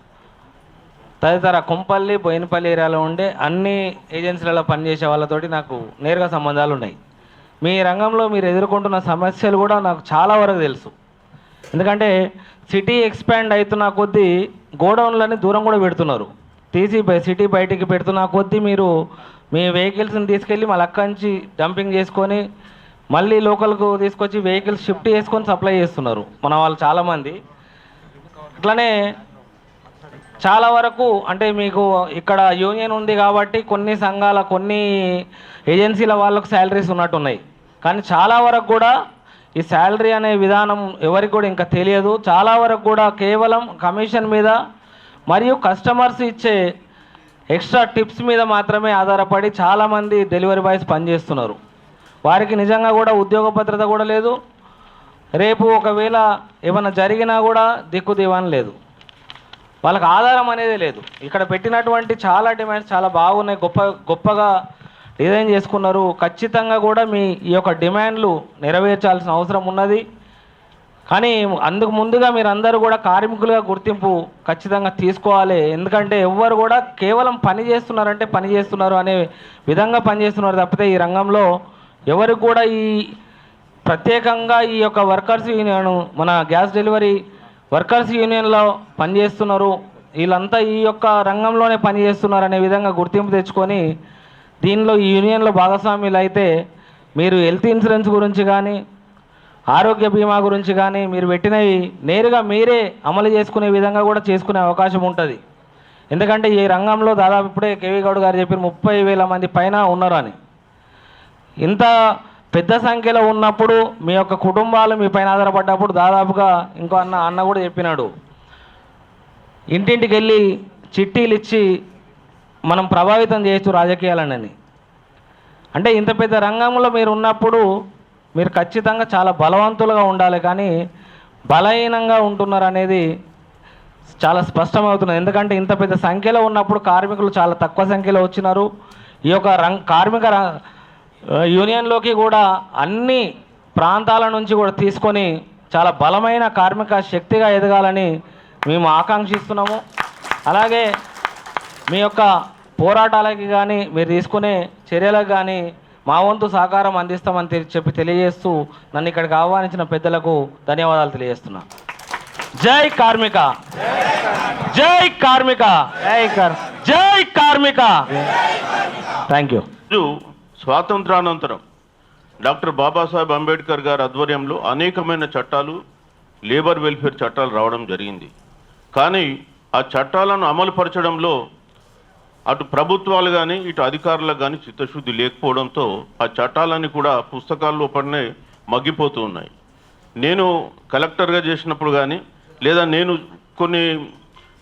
తదితర కొంపల్లి బోయినపల్లి ఏరియాలో ఉండే అన్ని ఏజెన్సీలలో పనిచేసే వాళ్ళతోటి నాకు నేరుగా సంబంధాలు ఉన్నాయి. మీ రంగంలో మీరు ఎదుర్కొంటున్న సమస్యలు కూడా నాకు చాలా వరకు తెలుసు. ఎందుకంటే సిటీ ఎక్స్పాండ్ అవుతున్న కొద్దీ గోడౌన్లని దూరం కూడా పెడుతున్నారు. తీసి సిటీ బయటికి పెడుతున్న కొద్దీ మీరు మీ వెహికల్స్ని తీసుకెళ్ళి మళ్ళీ అక్కడి నుంచి డంపింగ్ చేసుకొని మళ్ళీ లోకల్కు తీసుకొచ్చి వెహికల్స్ షిఫ్ట్ చేసుకొని సప్లై చేస్తున్నారు మన వాళ్ళు చాలామంది. అట్లనే చాలా వరకు అంటే మీకు ఇక్కడ యూనియన్ ఉంది కాబట్టి కొన్ని సంఘాల కొన్ని ఏజెన్సీల వాళ్ళకు శాలరీస్ ఉన్నట్టున్నాయి. కానీ చాలా వరకు కూడా ఈ శాలరీ అనే విధానం ఎవరికి కూడా ఇంకా తెలియదు. చాలా వరకు కూడా కేవలం కమిషన్ మీద మరియు కస్టమర్స్ ఇచ్చే ఎక్స్ట్రా టిప్స్ మీద మాత్రమే ఆధారపడి చాలామంది డెలివరీ బాయ్స్ పనిచేస్తున్నారు. వారికి నిజంగా కూడా ఉద్యోగ భద్రత కూడా లేదు. రేపు ఒకవేళ ఏమైనా జరిగినా కూడా దిక్కు దివాని లేదు. వాళ్ళకి ఆధారం అనేది లేదు. ఇక్కడ పెట్టినటువంటి చాలా డిమాండ్స్ చాలా బాగున్నాయి, గొప్పగా డిజైన్ చేసుకున్నారు. ఖచ్చితంగా కూడా మీ ఈ యొక్క డిమాండ్లు నెరవేర్చాల్సిన అవసరం ఉన్నది. కానీ అందుకు ముందుగా మీరు అందరూ కూడా కార్మికులుగా గుర్తింపు ఖచ్చితంగా తీసుకోవాలి. ఎందుకంటే ఎవ్వరు కూడా కేవలం పని చేస్తున్నారంటే పని చేస్తున్నారు అనే విధంగా పనిచేస్తున్నారు తప్పితే ఈ రంగంలో ఎవరికి కూడా ఈ ప్రత్యేకంగా ఈ యొక్క వర్కర్స్ యూనియన్ మన గ్యాస్ డెలివరీ వర్కర్స్ యూనియన్లో పనిచేస్తున్నారు, వీళ్ళంతా ఈ యొక్క రంగంలోనే పనిచేస్తున్నారు అనే విధంగా గుర్తింపు తెచ్చుకొని దీనిలో ఈ యూనియన్లో భాగస్వాములు అయితే మీరు హెల్త్ ఇన్సూరెన్స్ గురించి కానీ ఆరోగ్య బీమా గురించి కానీ మీరు పెట్టినవి నేరుగా మీరే అమలు చేసుకునే విధంగా కూడా చేసుకునే అవకాశం ఉంటుంది. ఎందుకంటే ఈ రంగంలో దాదాపు ఇప్పుడే కేవీ గౌడ్ గారు చెప్పారు 30,000 మంది పైన ఉన్నారు అని. ఇంత పెద్ద సంఖ్యలో ఉన్నప్పుడు మీ యొక్క కుటుంబాలు మీ పైన ఆధారపడ్డప్పుడు దాదాపుగా ఇంకో అన్న కూడా చెప్పినాడు, ఇంటింటికి వెళ్ళి చిట్టీలు ఇచ్చి మనం ప్రభావితం చేయొచ్చు రాజకీయాలని. అంటే ఇంత పెద్ద రంగంలో మీరు ఉన్నప్పుడు మీరు ఖచ్చితంగా చాలా బలవంతులుగా ఉండాలి, కానీ బలహీనంగా ఉంటున్నారు అనేది చాలా స్పష్టమవుతున్నది. ఎందుకంటే ఇంత పెద్ద సంఖ్యలో ఉన్నప్పుడు కార్మికులు చాలా తక్కువ సంఖ్యలో వచ్చినారు. ఈ యొక్క కార్మిక యూనియన్లోకి కూడా అన్ని ప్రాంతాల నుంచి కూడా తీసుకొని చాలా బలమైన కార్మిక శక్తిగా ఎదగాలని మేము ఆకాంక్షిస్తున్నాము. అలాగే మీ యొక్క పోరాటాలకి కానీ మీరు తీసుకునే చర్యలకు కానీ మా వంతు సహకారం అందిస్తామని చెప్పి తెలియజేస్తూ నన్ను ఇక్కడికి ఆహ్వానించిన పెద్దలకు ధన్యవాదాలు తెలియజేస్తున్నా. జై కార్మిక, జై కార్మిక, జై కార్మిక. Thank you. స్వాతంత్రానంతరం డాక్టర్ బాబాసాహెబ్ అంబేద్కర్ గారి ఆధ్వర్యంలో అనేకమైన చట్టాలు, లేబర్ వెల్ఫేర్ చట్టాలు రావడం జరిగింది. కానీ ఆ చట్టాలను అమలుపరచడంలో అటు ప్రభుత్వాలు కానీ ఇటు అధికారులకు కానీ చిత్తశుద్ధి లేకపోవడంతో ఆ చట్టాలన్నీ కూడా పుస్తకాల్లో పడినే మగ్గిపోతూ ఉన్నాయి. నేను కలెక్టర్గా చేసినప్పుడు కానీ లేదా నేను కొన్ని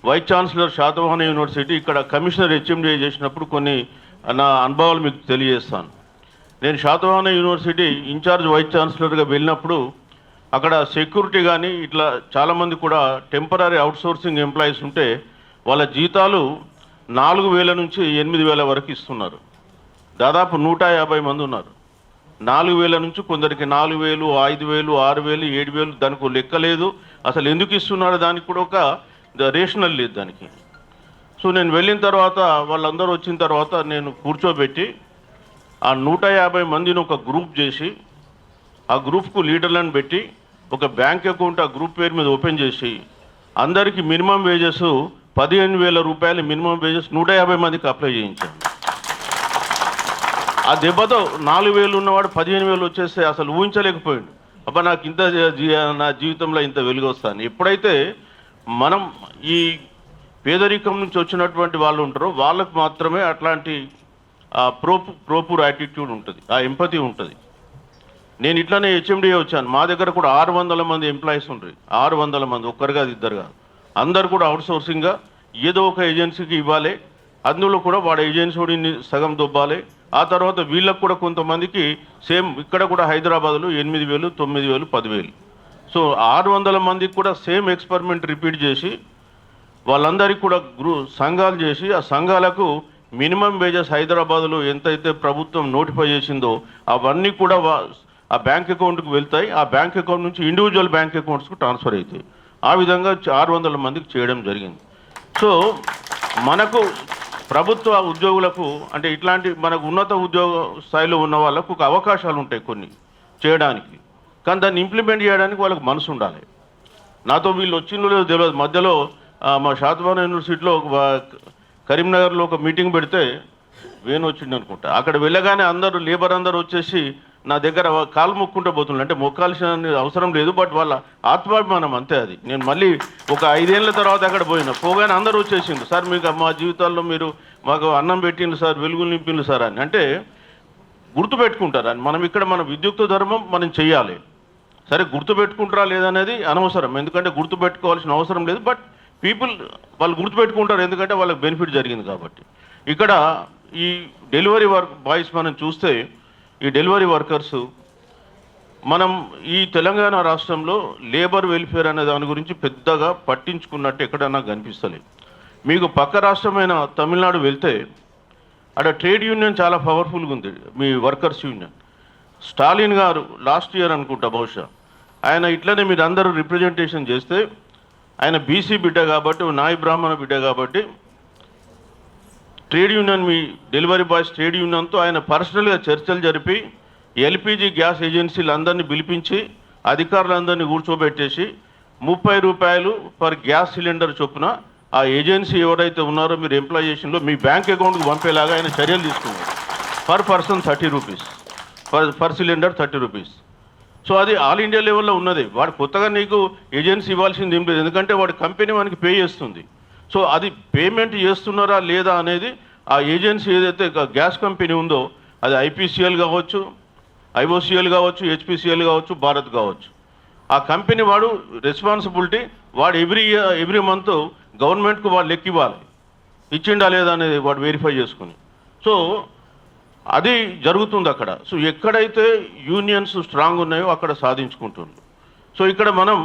వైస్ ఛాన్సలర్ శాతవాహన యూనివర్సిటీ ఇక్కడ కమిషనర్ హెచ్ఎండిఏ చేసినప్పుడు కొన్ని నా అనుభవాలు మీకు తెలియజేస్తాను. నేను శాతవాహన యూనివర్సిటీ ఇన్ఛార్జ్ వైస్ ఛాన్సలర్గా వెళ్ళినప్పుడు అక్కడ సెక్యూరిటీ కానీ ఇట్లా చాలామంది కూడా టెంపరీ అవుట్సోర్సింగ్ ఎంప్లాయీస్ ఉంటే వాళ్ళ జీతాలు 4,000 నుంచి 8,000 వరకు ఇస్తున్నారు. దాదాపు 150 మంది ఉన్నారు. 4,000 నుంచి కొందరికి 4,000, 5,000, 6,000, 7,000 దానికి లెక్క లేదు. అసలు ఎందుకు ఇస్తున్నారు దానికి కూడా ఒక రేషనల్ లేదు దానికి. సో నేను వెళ్ళిన తర్వాత వాళ్ళందరూ వచ్చిన తర్వాత నేను కూర్చోబెట్టి ఆ 150 మందిని ఒక గ్రూప్ చేసి ఆ గ్రూప్కు లీడర్లను పెట్టి ఒక బ్యాంక్ అకౌంట్ ఆ గ్రూప్ పేరు మీద ఓపెన్ చేసి అందరికీ మినిమం వేజెస్ 15,000 రూపాయలు మినిమం వేజెస్ 150 మందికి అప్లై చేయించాను. ఆ దెబ్బతో 4,000 ఉన్నవాడు 15,000 వచ్చేస్తే అసలు ఊహించలేకపోయాడు. అబ్బా నాకు ఇంత నా జీవితంలో ఇంత వెలుగు వస్తాను. ఎప్పుడైతే మనం ఈ పేదరికం నుంచి వచ్చినటువంటి వాళ్ళు ఉంటారో వాళ్ళకు మాత్రమే అట్లాంటి ప్రోపూర్ యాటిట్యూడ్ ఉంటుంది, ఆ ఎంపతి ఉంటుంది. నేను ఇట్లానే హెచ్ఎండిఏ వచ్చాను. మా దగ్గర కూడా 600 మంది ఎంప్లాయీస్ ఉంటారు. 600 మంది, ఒక్కరు కాదు ఇద్దరు కాదు, అందరు కూడా అవుట్సోర్సింగ్గా ఏదో ఒక ఏజెన్సీకి ఇవ్వాలి. అందులో కూడా వాడు ఏజెన్సీని సగం దొబ్బాలి. ఆ తర్వాత వీళ్ళకు కూడా కొంతమందికి సేమ్ ఇక్కడ కూడా హైదరాబాద్లో 8,000, 9,000, 10,000. సో 600 మందికి కూడా సేమ్ ఎక్స్పెరిమెంట్ రిపీట్ చేసి వాళ్ళందరికీ కూడా సంఘాలు చేసి ఆ సంఘాలకు మినిమం వేజెస్ హైదరాబాద్లో ఎంతైతే ప్రభుత్వం నోటిఫై చేసిందో అవన్నీ కూడా ఆ బ్యాంక్ అకౌంట్కి వెళ్తాయి. ఆ బ్యాంక్ అకౌంట్ నుంచి ఇండివిజువల్ బ్యాంక్ అకౌంట్స్కు ట్రాన్స్ఫర్ అవుతాయి. ఆ విధంగా 600 మందికి చేయడం జరిగింది. సో మనకు ప్రభుత్వ ఉద్యోగులకు అంటే ఇట్లాంటి మనకు ఉన్నత ఉద్యోగ స్థాయిలో ఉన్న వాళ్ళకు ఒక అవకాశాలు ఉంటాయి కొన్ని చేయడానికి, కానీ దాన్ని ఇంప్లిమెంట్ చేయడానికి వాళ్ళకి మనసు ఉండాలి. నాతో వీళ్ళు వచ్చిందో లేదో తెలియదు. మధ్యలో మా శాతవాహన యూనివర్సిటీలో కరీంనగర్లో ఒక మీటింగ్ పెడితే వేణు వచ్చింది అనుకుంటా. అక్కడ వెళ్ళగానే అందరూ లేబర్ అందరూ వచ్చేసి నా దగ్గర కాలు మొక్కుంటూ పోతున్నారు. అంటే మొక్కాల్సిన అవసరం లేదు, బట్ వాళ్ళ ఆత్మాభిమానం అంతే అది. నేను మళ్ళీ ఒక 5 ఏళ్ళ తర్వాత అక్కడ పోగానే అందరూ వచ్చేసిండు, సార్ మీకు మా జీవితాల్లో మీరు మాకు అన్నం పెట్టిండు సార్, వెలుగులు నింపిండు సార్ అని. అంటే గుర్తుపెట్టుకుంటారు అని. మనం ఇక్కడ మన విద్యుక్త ధర్మం మనం చెయ్యాలి. సరే గుర్తుపెట్టుకుంటారా లేదనేది అనవసరం, ఎందుకంటే గుర్తుపెట్టుకోవాల్సిన అవసరం లేదు. బట్ పీపుల్ వాళ్ళు గుర్తుపెట్టుకుంటారు, ఎందుకంటే వాళ్ళకి బెనిఫిట్ జరిగింది కాబట్టి. ఇక్కడ ఈ డెలివరీ బాయ్స్ మనం చూస్తే ఈ డెలివరీ వర్కర్స్ మనం ఈ తెలంగాణ రాష్ట్రంలో లేబర్ వెల్ఫేర్ అనే దాని గురించి పెద్దగా పట్టించుకున్నట్టు ఎక్కడన్నా కనిపిస్తలేదు. మీకు పక్క రాష్ట్రమైన తమిళనాడు వెళ్తే అక్కడ ట్రేడ్ యూనియన్ చాలా పవర్ఫుల్గా ఉంది, మీ వర్కర్స్ యూనియన్. స్టాలిన్ గారు లాస్ట్ ఇయర్ అనుకుంటా బహుశా, ఆయన ఇట్లనే మీరు అందరూ రిప్రజెంటేషన్ చేస్తే, ఆయన బీసీ బిడ్డ కాబట్టి, నాయి బ్రాహ్మణ బిడ్డ కాబట్టి, ట్రేడ్ యూనియన్ మీ డెలివరీ బాయ్స్ ట్రేడ్ యూనియన్తో ఆయన పర్సనల్గా చర్చలు జరిపి ఎల్పిజి గ్యాస్ ఏజెన్సీలందరినీ పిలిపించి అధికారులందరినీ కూర్చోబెట్టేసి 30 రూపాయలు పర్ గ్యాస్ సిలిండర్ చొప్పున ఆ ఏజెన్సీ ఎవరైతే ఉన్నారో మీరు ఎంప్లాయేషన్లో మీ బ్యాంక్ అకౌంట్కి పంపేలాగా ఆయన చర్యలు తీసుకున్నారు. Per person 30 rupees, per cylinder 30 rupees. So అది ఆల్ ఇండియా లెవెల్లో ఉన్నది. వాడు కొత్తగా నీకు ఏజెన్సీ ఇవ్వాల్సింది ఏం లేదు, ఎందుకంటే వాడి కంపెనీ మనకి పే చేస్తుంది. సో అది పేమెంట్ చేస్తున్నారా లేదా అనేది ఆ ఏజెన్సీ ఏదైతే గ్యాస్ కంపెనీ ఉందో, అది ఐపీసీఎల్ కావచ్చు, ఐఓసీఎల్ కావచ్చు, హెచ్పిసిఎల్ కావచ్చు, భారత్ కావచ్చు, ఆ కంపెనీ వాడు రెస్పాన్సిబిలిటీ, వాడు ఎవ్రీ మంత్ గవర్నమెంట్కు వాడు లెక్క ఇవ్వాలి, ఇచ్చిండా లేదా అనేది వాడు వెరిఫై చేసుకుని. సో అది జరుగుతుంది అక్కడ. సో ఎక్కడైతే యూనియన్స్ స్ట్రాంగ్ ఉన్నాయో అక్కడ సాధించుకుంటున్నారు. సో ఇక్కడ మనం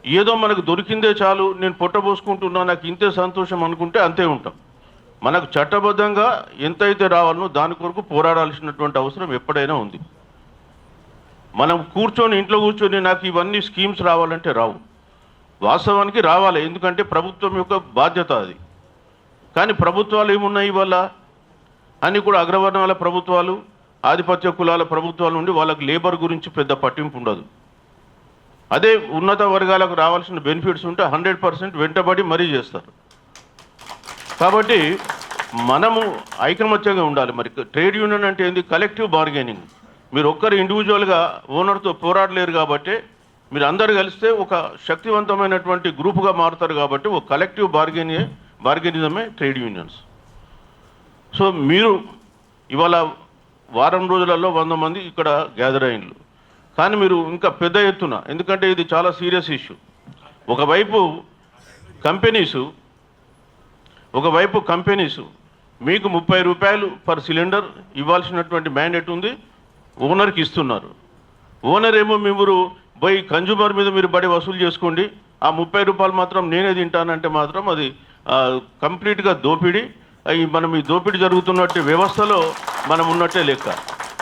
ఏదో మనకు దొరికిందే చాలు, నేను పొట్టబోసుకుంటున్నా, నాకు ఇంతే సంతోషం అనుకుంటే అంతే ఉంటాం. మనకు చట్టబద్ధంగా ఎంతైతే రావాలనో దాని కొరకు పోరాడాల్సినటువంటి అవసరం ఎప్పుడైనా ఉంది. మనం కూర్చొని ఇంట్లో కూర్చొని నాకు ఇవన్నీ స్కీమ్స్ రావాలంటే రావు, వాస్తవానికి రావాలి, ఎందుకంటే ప్రభుత్వం యొక్క బాధ్యత అది. కానీ ప్రభుత్వాలు ఏమున్నాయి ఇవాళ అని కూడా అగ్రవర్ణాల ప్రభుత్వాలు, ఆధిపత్య కులాల ప్రభుత్వాలు ఉండి వాళ్ళకి లేబర్ గురించి పెద్ద పట్టింపు ఉండదు. అదే ఉన్నత వర్గాలకు రావాల్సిన బెనిఫిట్స్ ఉంటే 100% వెంటబడి మరీ చేస్తారు. కాబట్టి మనము ఐకమత్యంగా ఉండాలి. మరి ట్రేడ్ యూనియన్ అంటే ఏంది? Collective bargaining. మీరు ఒక్కరు ఇండివిజువల్గా ఓనర్తో పోరాడలేరు కాబట్టి మీరు అందరు కలిస్తే ఒక శక్తివంతమైనటువంటి గ్రూపుగా మారుతారు. కాబట్టి ఒక కలెక్టివ్ బార్గెనిజమే ట్రేడ్ యూనియన్స్. సో మీరు ఇవాళ వారం రోజులలో 100 మంది ఇక్కడ గ్యాదర్ అయ్యిండ్రు. కానీ మీరు ఇంకా పెద్ద ఎత్తున, ఎందుకంటే ఇది చాలా సీరియస్ ఇష్యూ. ఒకవైపు కంపెనీసు మీకు 30 రూపాయలు పర్ సిలిండర్ ఇవ్వాల్సినటువంటి మ్యాండేట్ ఉంది, ఓనర్కి ఇస్తున్నారు. ఓనర్ ఏమో మీరు పోయి కన్జ్యూమర్ మీద మీరు బడి వసూలు చేసుకోండి, ఆ 30 రూపాయలు మాత్రం నేనే తింటానంటే మాత్రం అది కంప్లీట్గా దోపిడీ. మనం ఈ దోపిడీ జరుగుతున్నట్టు వ్యవస్థలో మనం ఉన్నట్టే లెక్క.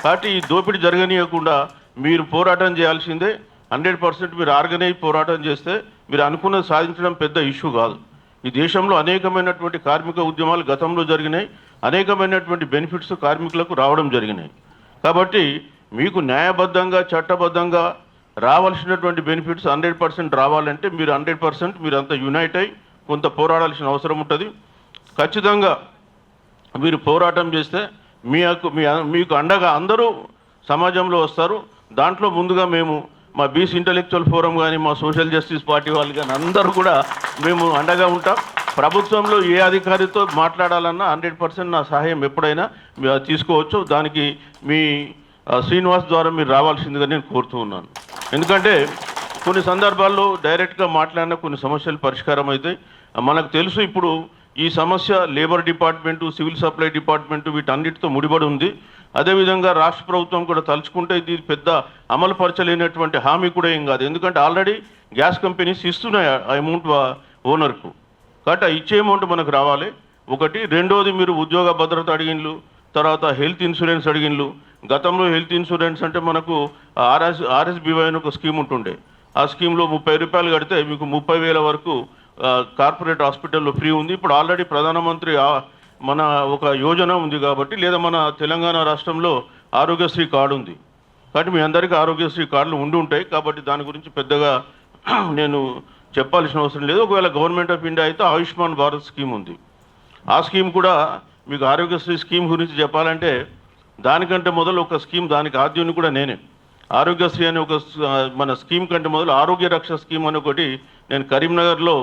కాబట్టి ఈ దోపిడీ జరగనీయకుండా మీరు పోరాటం చేయాల్సిందే. 100% మీరు ఆర్గనైజ్ పోరాటం చేస్తే మీరు అనుకున్నది సాధించడం పెద్ద ఇష్యూ కాదు. ఈ దేశంలో అనేకమైనటువంటి కార్మిక ఉద్యమాలు గతంలో జరిగినాయి, అనేకమైనటువంటి బెనిఫిట్స్ కార్మికులకు రావడం జరిగినాయి. కాబట్టి మీకు న్యాయబద్ధంగా చట్టబద్ధంగా రావాల్సినటువంటి బెనిఫిట్స్ 100% రావాలంటే మీరు 100% మీరు అంతా యునైట్ అయ్యి కొంత పోరాడాల్సిన అవసరం ఉంటుంది. ఖచ్చితంగా మీరు పోరాటం చేస్తే మీకు అండగా అందరూ సమాజంలో వస్తారు. దాంట్లో ముందుగా మేము మా బీసీ ఇంటలెక్చువల్ ఫోరం కానీ, మా సోషల్ జస్టిస్ పార్టీ వాళ్ళు కానీ అందరూ కూడా మేము అండగా ఉంటాం. ప్రభుత్వంలో ఏ అధికారితో మాట్లాడాలన్నా 100% నా సహాయం ఎప్పుడైనా తీసుకోవచ్చు. దానికి మీ శ్రీనివాస్ ద్వారా మీరు రావాల్సిందిగా నేను కోరుతూ ఉన్నాను. ఎందుకంటే కొన్ని సందర్భాల్లో డైరెక్ట్గా మాట్లాడిన కొన్ని సమస్యలు పరిష్కారం అవుతాయి. మనకు తెలుసు ఇప్పుడు ఈ సమస్య labour department, civil supply department వీటన్నిటితో ముడిపడి ఉంది. అదేవిధంగా రాష్ట్ర ప్రభుత్వం కూడా తలుచుకుంటే ఇది పెద్ద అమలు పరచలేనటువంటి హామీ కూడా ఏం కాదు. ఎందుకంటే ఆల్రెడీ గ్యాస్ కంపెనీస్ ఇస్తున్నాయి ఆ అమౌంట్ ఓనర్కు. కాబట్టి ఆ ఇచ్చే అమౌంట్ మనకు రావాలి ఒకటి. రెండోది మీరు ఉద్యోగ భద్రత అడిగిన్లు, తర్వాత హెల్త్ ఇన్సూరెన్స్ అడిగిన్లు. గతంలో హెల్త్ ఇన్సూరెన్స్ అంటే మనకు ఆర్ఎస్బీవై అని ఒక స్కీమ్ ఉంటుండే. ఆ స్కీమ్లో 30 రూపాయలు కడితే మీకు 30,000 వరకు కార్పొరేట్ హాస్పిటల్లో ఫ్రీ ఉంది. ఇప్పుడు ఆల్రెడీ ప్రధానమంత్రి మన ఒక యోజన ఉంది కాబట్టి, లేదా మన తెలంగాణ రాష్ట్రంలో ఆరోగ్యశ్రీ కార్డు ఉంది కాబట్టి మీ అందరికీ ఆరోగ్యశ్రీ కార్డులు ఉండి ఉంటాయి. కాబట్టి దాని గురించి పెద్దగా నేను చెప్పాల్సిన అవసరం లేదు. ఒకవేళ గవర్నమెంట్ ఆఫ్ ఇండియా అయితే ఆయుష్మాన్ భారత్ స్కీమ్ ఉంది. ఆ స్కీమ్ కూడా మీకు ఆరోగ్యశ్రీ స్కీమ్ గురించి చెప్పాలంటే దానికంటే మొదలు ఒక స్కీమ్, దానికి ఆద్యుని కూడా నేనే. ఆరోగ్యశ్రీ అనే ఒక మన స్కీమ్ కంటే మొదలు ఆరోగ్య రక్ష స్కీమ్ అని ఒకటి నేను కరీంనగర్లో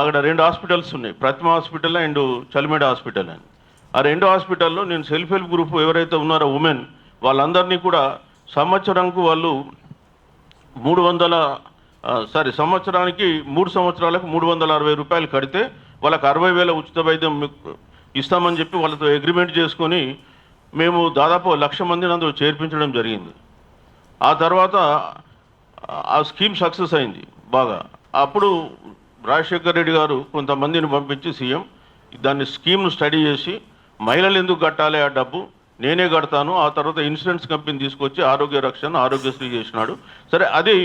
అక్కడ 2 హాస్పిటల్స్ ఉన్నాయి, ప్రతిమ హాస్పిటల్ అండ్ చలిమేడ హాస్పిటల్ అని. ఆ 2 హాస్పిటల్లో నేను సెల్ఫ్ హెల్ప్ గ్రూప్ ఎవరైతే ఉన్నారో ఉమెన్ వాళ్ళందరినీ కూడా సంవత్సరానికి వాళ్ళు సంవత్సరానికి 3 సంవత్సరాలకు 360 రూపాయలు కడితే వాళ్ళకి 60,000 ఉచిత వైద్యం ఇస్తామని చెప్పి వాళ్ళతో అగ్రిమెంట్ చేసుకొని మేము దాదాపు 1,00,000 మందిని అందులో చేర్పించడం జరిగింది. ఆ తర్వాత ఆ స్కీమ్ సక్సెస్ అయింది బాగా. అప్పుడు రాజశేఖర్ రెడ్డి గారు కొంతమందిని పంపించి సీఎం దాన్ని స్కీమ్ను స్టడీ చేసి మహిళలు ఎందుకు కట్టాలి ఆ డబ్బు, నేనే కడతాను. ఆ తర్వాత ఇన్సూరెన్స్ కంపెనీ తీసుకొచ్చి ఆరోగ్య రక్షణ ఆరోగ్యశ్రీ చేసినాడు. సరే, అది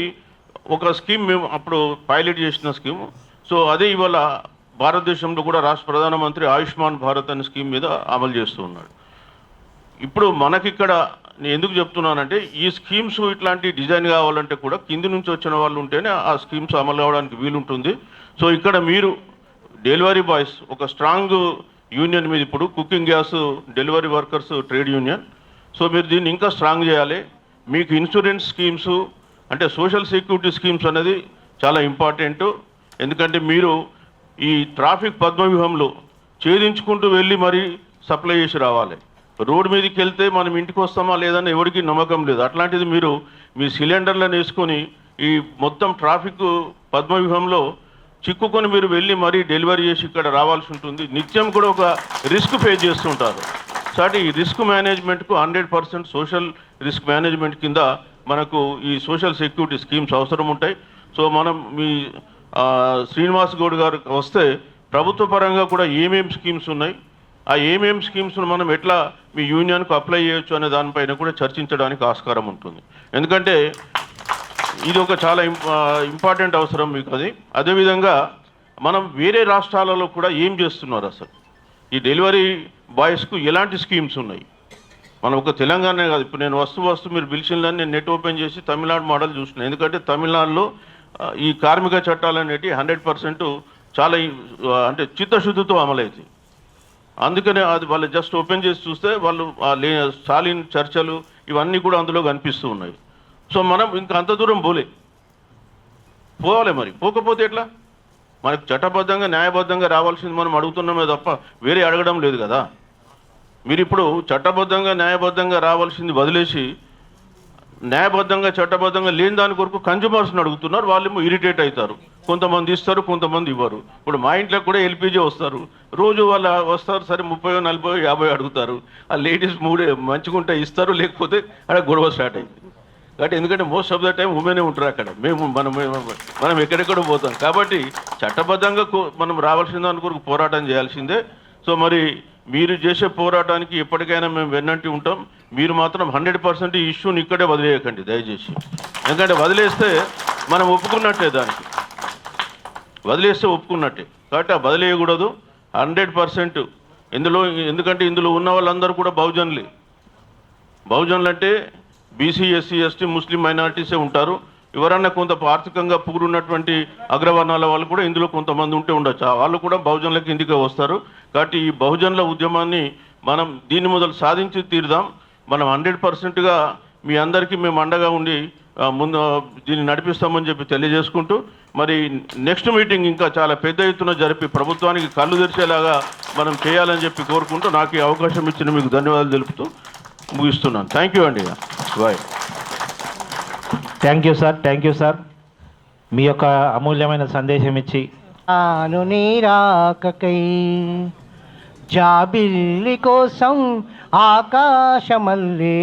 ఒక స్కీమ్ మేము అప్పుడు పైలట్ చేసిన స్కీము. సో అదే ఇవాళ భారతదేశంలో కూడా రాష్ట్ర ప్రధానమంత్రి ఆయుష్మాన్ భారత్ అనే స్కీమ్ మీద అమలు చేస్తూ ఉన్నాడు. ఇప్పుడు మనకిక్కడ నేను ఎందుకు చెప్తున్నానంటే, ఈ స్కీమ్స్ ఇట్లాంటి డిజైన్ కావాలంటే కూడా కింది నుంచి వచ్చిన వాళ్ళు ఉంటేనే ఆ స్కీమ్స్ అమలు కావడానికి వీలుంటుంది. సో ఇక్కడ మీరు డెలివరీ బాయ్స్ ఒక స్ట్రాంగ్ యూనియన్ మీద, ఇప్పుడు cooking gas delivery workers trade union, so మీరు దీన్ని ఇంకా స్ట్రాంగ్ చేయాలి. మీకు ఇన్సూరెన్స్ స్కీమ్స్ అంటే సోషల్ సెక్యూరిటీ స్కీమ్స్ అనేది చాలా ఇంపార్టెంట్. ఎందుకంటే మీరు ఈ ట్రాఫిక్ పద్మవ్యూహంలో ఛేదించుకుంటూ వెళ్ళి మరీ సప్లై చేసి రావాలి. రోడ్డు మీదకి వెళ్తే మనం ఇంటికి వస్తామా లేదని ఎవరికి నమ్మకం లేదు. అట్లాంటిది మీరు మీ సిలిండర్లను వేసుకొని ఈ మొత్తం ట్రాఫిక్ పద్మవ్యూహంలో చిక్కుకొని మీరు వెళ్ళి మరీ డెలివరీ చేసి ఇక్కడ రావాల్సి ఉంటుంది. నిత్యం కూడా ఒక రిస్క్ ఫేస్ చేస్తుంటారు. సో అంటే ఈ రిస్క్ మేనేజ్మెంట్కు 100% సోషల్ రిస్క్ మేనేజ్మెంట్ కింద మనకు ఈ సోషల్ సెక్యూరిటీ స్కీమ్స్ అవసరం ఉంటాయి. సో మనం మీ శ్రీనివాస్ గౌడ్ గారికి వస్తే ప్రభుత్వ పరంగా కూడా ఏమేమి స్కీమ్స్ ఉన్నాయి, ఆ ఏమేమి స్కీమ్స్ను మనం ఎట్లా మీ యూనియన్కు అప్లై చేయొచ్చు అనే దానిపైన కూడా చర్చించడానికి ఆస్కారం ఉంటుంది. ఎందుకంటే ఇది ఒక చాలా ఇంపార్టెంట్ అవసరం మీకు అది. అదేవిధంగా మనం వేరే రాష్ట్రాలలో కూడా ఏం చేస్తున్నారు, అసలు ఈ డెలివరీ బాయ్స్కు ఎలాంటి స్కీమ్స్ ఉన్నాయి. మనం ఒక తెలంగాణ కాదు, ఇప్పుడు నేను వస్తూ మీరు పిలిచిందని నేను నెట్ ఓపెన్ చేసి తమిళనాడు మోడల్ చూస్తున్నాను. ఎందుకంటే తమిళనాడులో ఈ కార్మిక చట్టాలు అనేవి 100% చాలా అంటే చిత్తశుద్ధితో అమలవుతాయి. అందుకనే అది వాళ్ళు జస్ట్ ఓపెన్ చేసి చూస్తే వాళ్ళు స్టాలిన్ చర్చలు ఇవన్నీ కూడా అందులో కనిపిస్తూ ఉన్నాయి. సో మనం ఇంకా అంత దూరం పోవాలి. మరి పోకపోతే ఎట్లా? మనకు చట్టబద్ధంగా న్యాయబద్ధంగా రావాల్సింది మనం అడుగుతున్నామే తప్ప వేరే అడగడం లేదు కదా. మీరు ఇప్పుడు చట్టబద్ధంగా న్యాయబద్ధంగా రావాల్సింది వదిలేసి న్యాయబద్ధంగా చట్టబద్ధంగా లేని దాని కొరకు కన్జ్యూమర్స్ని అడుగుతున్నారు. వాళ్ళు ఇరిటేట్ అవుతారు. కొంతమంది ఇస్తారు, కొంతమంది ఇవ్వరు. ఇప్పుడు మా ఇంట్లో కూడా ఎల్పిజి వస్తారు, రోజు వాళ్ళు వస్తారు, సరే 30, 40, 50 అడుగుతారు. ఆ లేడీస్ మంచిగా ఉంటే ఇస్తారు, లేకపోతే అక్కడ గొడవ స్టార్ట్ అయింది. కాబట్టి ఎందుకంటే మోస్ట్ ఆఫ్ ద టైం ఉమెనే ఉంటారు అక్కడ. మనం ఎక్కడెక్కడ పోతాం. కాబట్టి చట్టబద్ధంగా మనం రావాల్సిన దాని కొరకు పోరాటం చేయాల్సిందే. సో మరి మీరు చేసే పోరాటానికి ఎప్పటికైనా మేము వెన్నంటి ఉంటాం. మీరు మాత్రం 100% ఈ ఇష్యూని ఇక్కడే వదిలేయకండి దయచేసి. ఎందుకంటే వదిలేస్తే మనం ఒప్పుకున్నట్టే, దానికి వదిలేస్తే ఒప్పుకున్నట్టే. కాబట్టి ఆ వదిలేయకూడదు 100% ఇందులో. ఎందుకంటే ఇందులో ఉన్న వాళ్ళందరూ కూడా బహుజనులే. బహుజనులు అంటే బీసీ, ఎస్సీ, ఎస్టీ, ముస్లిం మైనారిటీసే ఉంటారు. ఎవరన్నా కొంత ఆర్థికంగా పూరున్నటువంటి అగ్రవర్ణాల వాళ్ళు కూడా ఇందులో కొంతమంది ఉంటే ఉండొచ్చు. వాళ్ళు కూడా బహుజనుల కిందికే వస్తారు. కాబట్టి ఈ బహుజనుల ఉద్యమాన్ని మనం దీన్ని మొదలు సాధించి తీరుదాం. మనం 100%గా మీ అందరికీ మేము అండగా ఉండి ముందు దీన్ని నడిపిస్తామని చెప్పి తెలియజేసుకుంటూ, మరి నెక్స్ట్ మీటింగ్ ఇంకా చాలా పెద్ద ఎత్తున జరిపి ప్రభుత్వానికి కళ్ళు తెరిచేలాగా మనం చేయాలని చెప్పి కోరుకుంటూ, నాకు ఈ అవకాశం ఇచ్చిన మీకు ధన్యవాదాలు తెలుపుతూ ముగిస్తున్నాను. థ్యాంక్ యూ అండి. బాయ్. Thank you sir. మీ యొక్క అమూల్యమైన సందేశం ఇచ్చి ఆను నీరాకకై జాబిల్లి కోసం ఆకాశమల్లే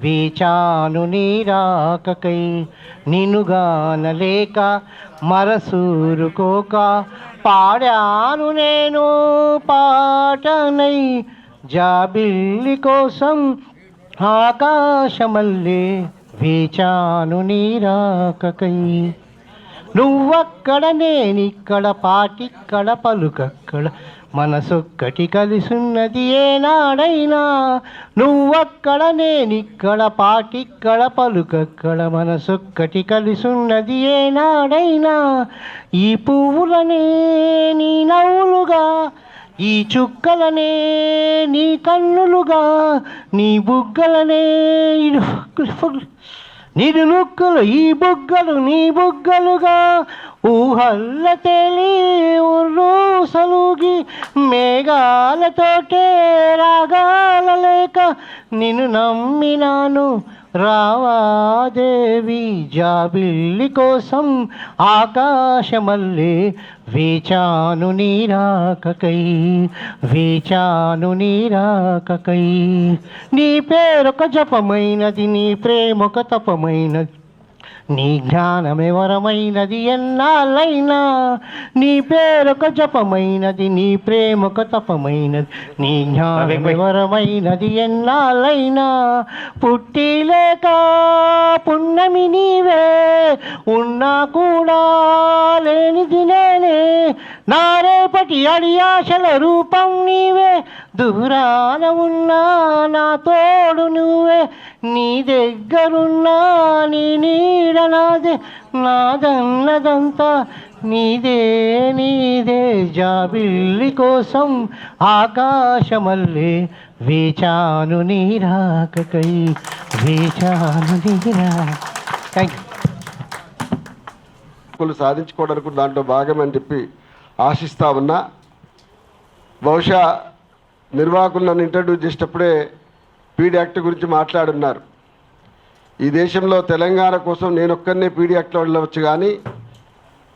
వీచాను నీరాకకై నినుగానలేక మరసూరుకోక పాడాను నేను పాటనై జాబిల్లి కోసం ఆకాశమల్లే వీచాను నీరాకకై నువ్వక్కడ నేనిక్కడ పాటిక్కడ పలుకక్కడ మనసొక్కటి కలిసున్నది ఏనాడైనా. నువ్వక్కడ నేనిక్కడ పాటిక్కడ పలుకక్కడ మనసొక్కటి కలిసున్నది ఏనాడైనా. ఈ పువ్వులనే నీ నవ్వులుగా, ఈ చుక్కలనే నీ కన్నులుగా, నీ బుగ్గలనే నిరు నుక్కలు, ఈ బుగ్గలు నీ బుగ్గలుగా, ఊహల్ల తేలి ఉర్రూసలుగి మేఘాలతోటే రాగాల లేక నిన్ను నమ్మినాను రావాదేవి. జాబిల్లి కోసం ఆకాశమల్లే వీచాను నీరాకకై వీచాను నీరాకకై. నీ పేరొక జపమైనది, నీ ప్రేమొక తపమైనది, నీ జ్ఞానమెవరమైనది ఎన్నాళ్ళైనా, నీ పేరొక జపమైనది, నీ ప్రేమొక తపమైనది. నీ జ్ఞానమెవరమైనది ఎన్నాళ్ళైనా, పుట్టి లేక పున్నమి నీవే, ఉన్నా కూడా లేనిది నేనే, నా రేపటి అడియాశల రూపం నీవే, దూరాన ఉన్నా నా తోడు నువ్వే, నీ దగ్గరున్నా నీ నీడ నాదే, నాదన్నదంతా నీదే నీదే. జాబిల్లి కోసం ఆకాశమల్లే వేచాను నీరాకకై, వేచాను నీరా. Thank you. సాధించుకోవడానికి దాంట్లో భాగమని చెప్పి ఆశిస్తా ఉన్నా. బహుశా నిర్వాహకులు నన్ను ఇంట్రడ్యూస్ చేసేటప్పుడే పీడీ యాక్ట్ గురించి మాట్లాడున్నారు. ఈ దేశంలో తెలంగాణ కోసం నేను ఒక్కరినే పీడీ యాక్ట్లో వెళ్ళవచ్చు, కానీ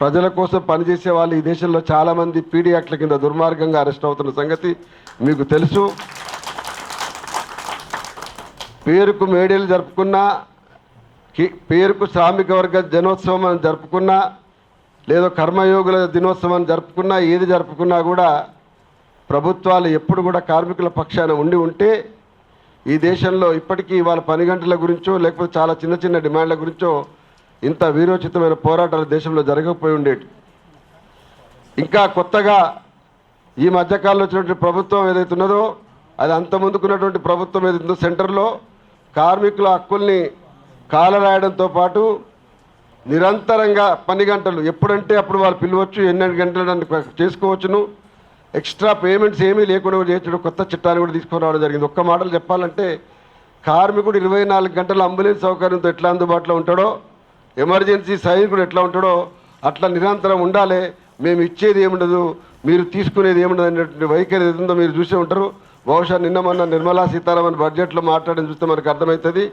ప్రజల కోసం పనిచేసే వాళ్ళు ఈ దేశంలో చాలామంది పీడీ యాక్ట్ల కింద దుర్మార్గంగా అరెస్ట్ అవుతున్న సంగతి మీకు తెలుసు. పేరుకు మేడేలు జరుపుకున్నా, పేరుకు శ్రామిక వర్గ దినోత్సవం అని జరుపుకున్నా, లేదో కర్మయోగుల దినోత్సవం అని జరుపుకున్నా, ఏది జరుపుకున్నా కూడా ప్రభుత్వాలు ఎప్పుడు కూడా కార్మికుల పక్షాన ఉండి ఉంటే ఈ దేశంలో ఇప్పటికీ ఇవాళ పని గంటల గురించో లేకపోతే చాలా చిన్న చిన్న డిమాండ్ల గురించో ఇంత వీరోచితమైన పోరాటాలు దేశంలో జరగకపోయి ఉండేవి. ఇంకా కొత్తగా ఈ మధ్యకాలంలో వచ్చినటువంటి ప్రభుత్వం ఏదైతే ఉన్నదో, అది అంత ముందుకున్నటువంటి ప్రభుత్వం ఏదైతుందో సెంటర్లో కార్మికుల హక్కుల్ని కాలరాయడంతో పాటు నిరంతరంగా పని గంటలు ఎప్పుడంటే అప్పుడు వాళ్ళు పిలవచ్చు, ఎన్ని గంటలు చేసుకోవచ్చును, ఎక్స్ట్రా పేమెంట్స్ ఏమీ లేకుండా చేర్చడం కొత్త చట్టాన్ని కూడా తీసుకురావడం జరిగింది. ఒక్క మాటలు చెప్పాలంటే కార్మికుడు 24 గంటల అంబులెన్స్ సౌకర్యంతో ఎట్లా అందుబాటులో ఉంటాడో, ఎమర్జెన్సీ సైనికుడు ఎట్లా ఉంటాడో అట్లా నిరంతరం ఉండాలి. మేము ఇచ్చేది ఏముండదు, మీరు తీసుకునేది ఏముండదు అనేటువంటి వైఖరి ఏదో మీరు చూసే ఉంటారు. బహుశా నిన్న మొన్న నిర్మలా సీతారామన్ బడ్జెట్లో మాట్లాడడం చూస్తే మనకు అర్థమవుతుంది.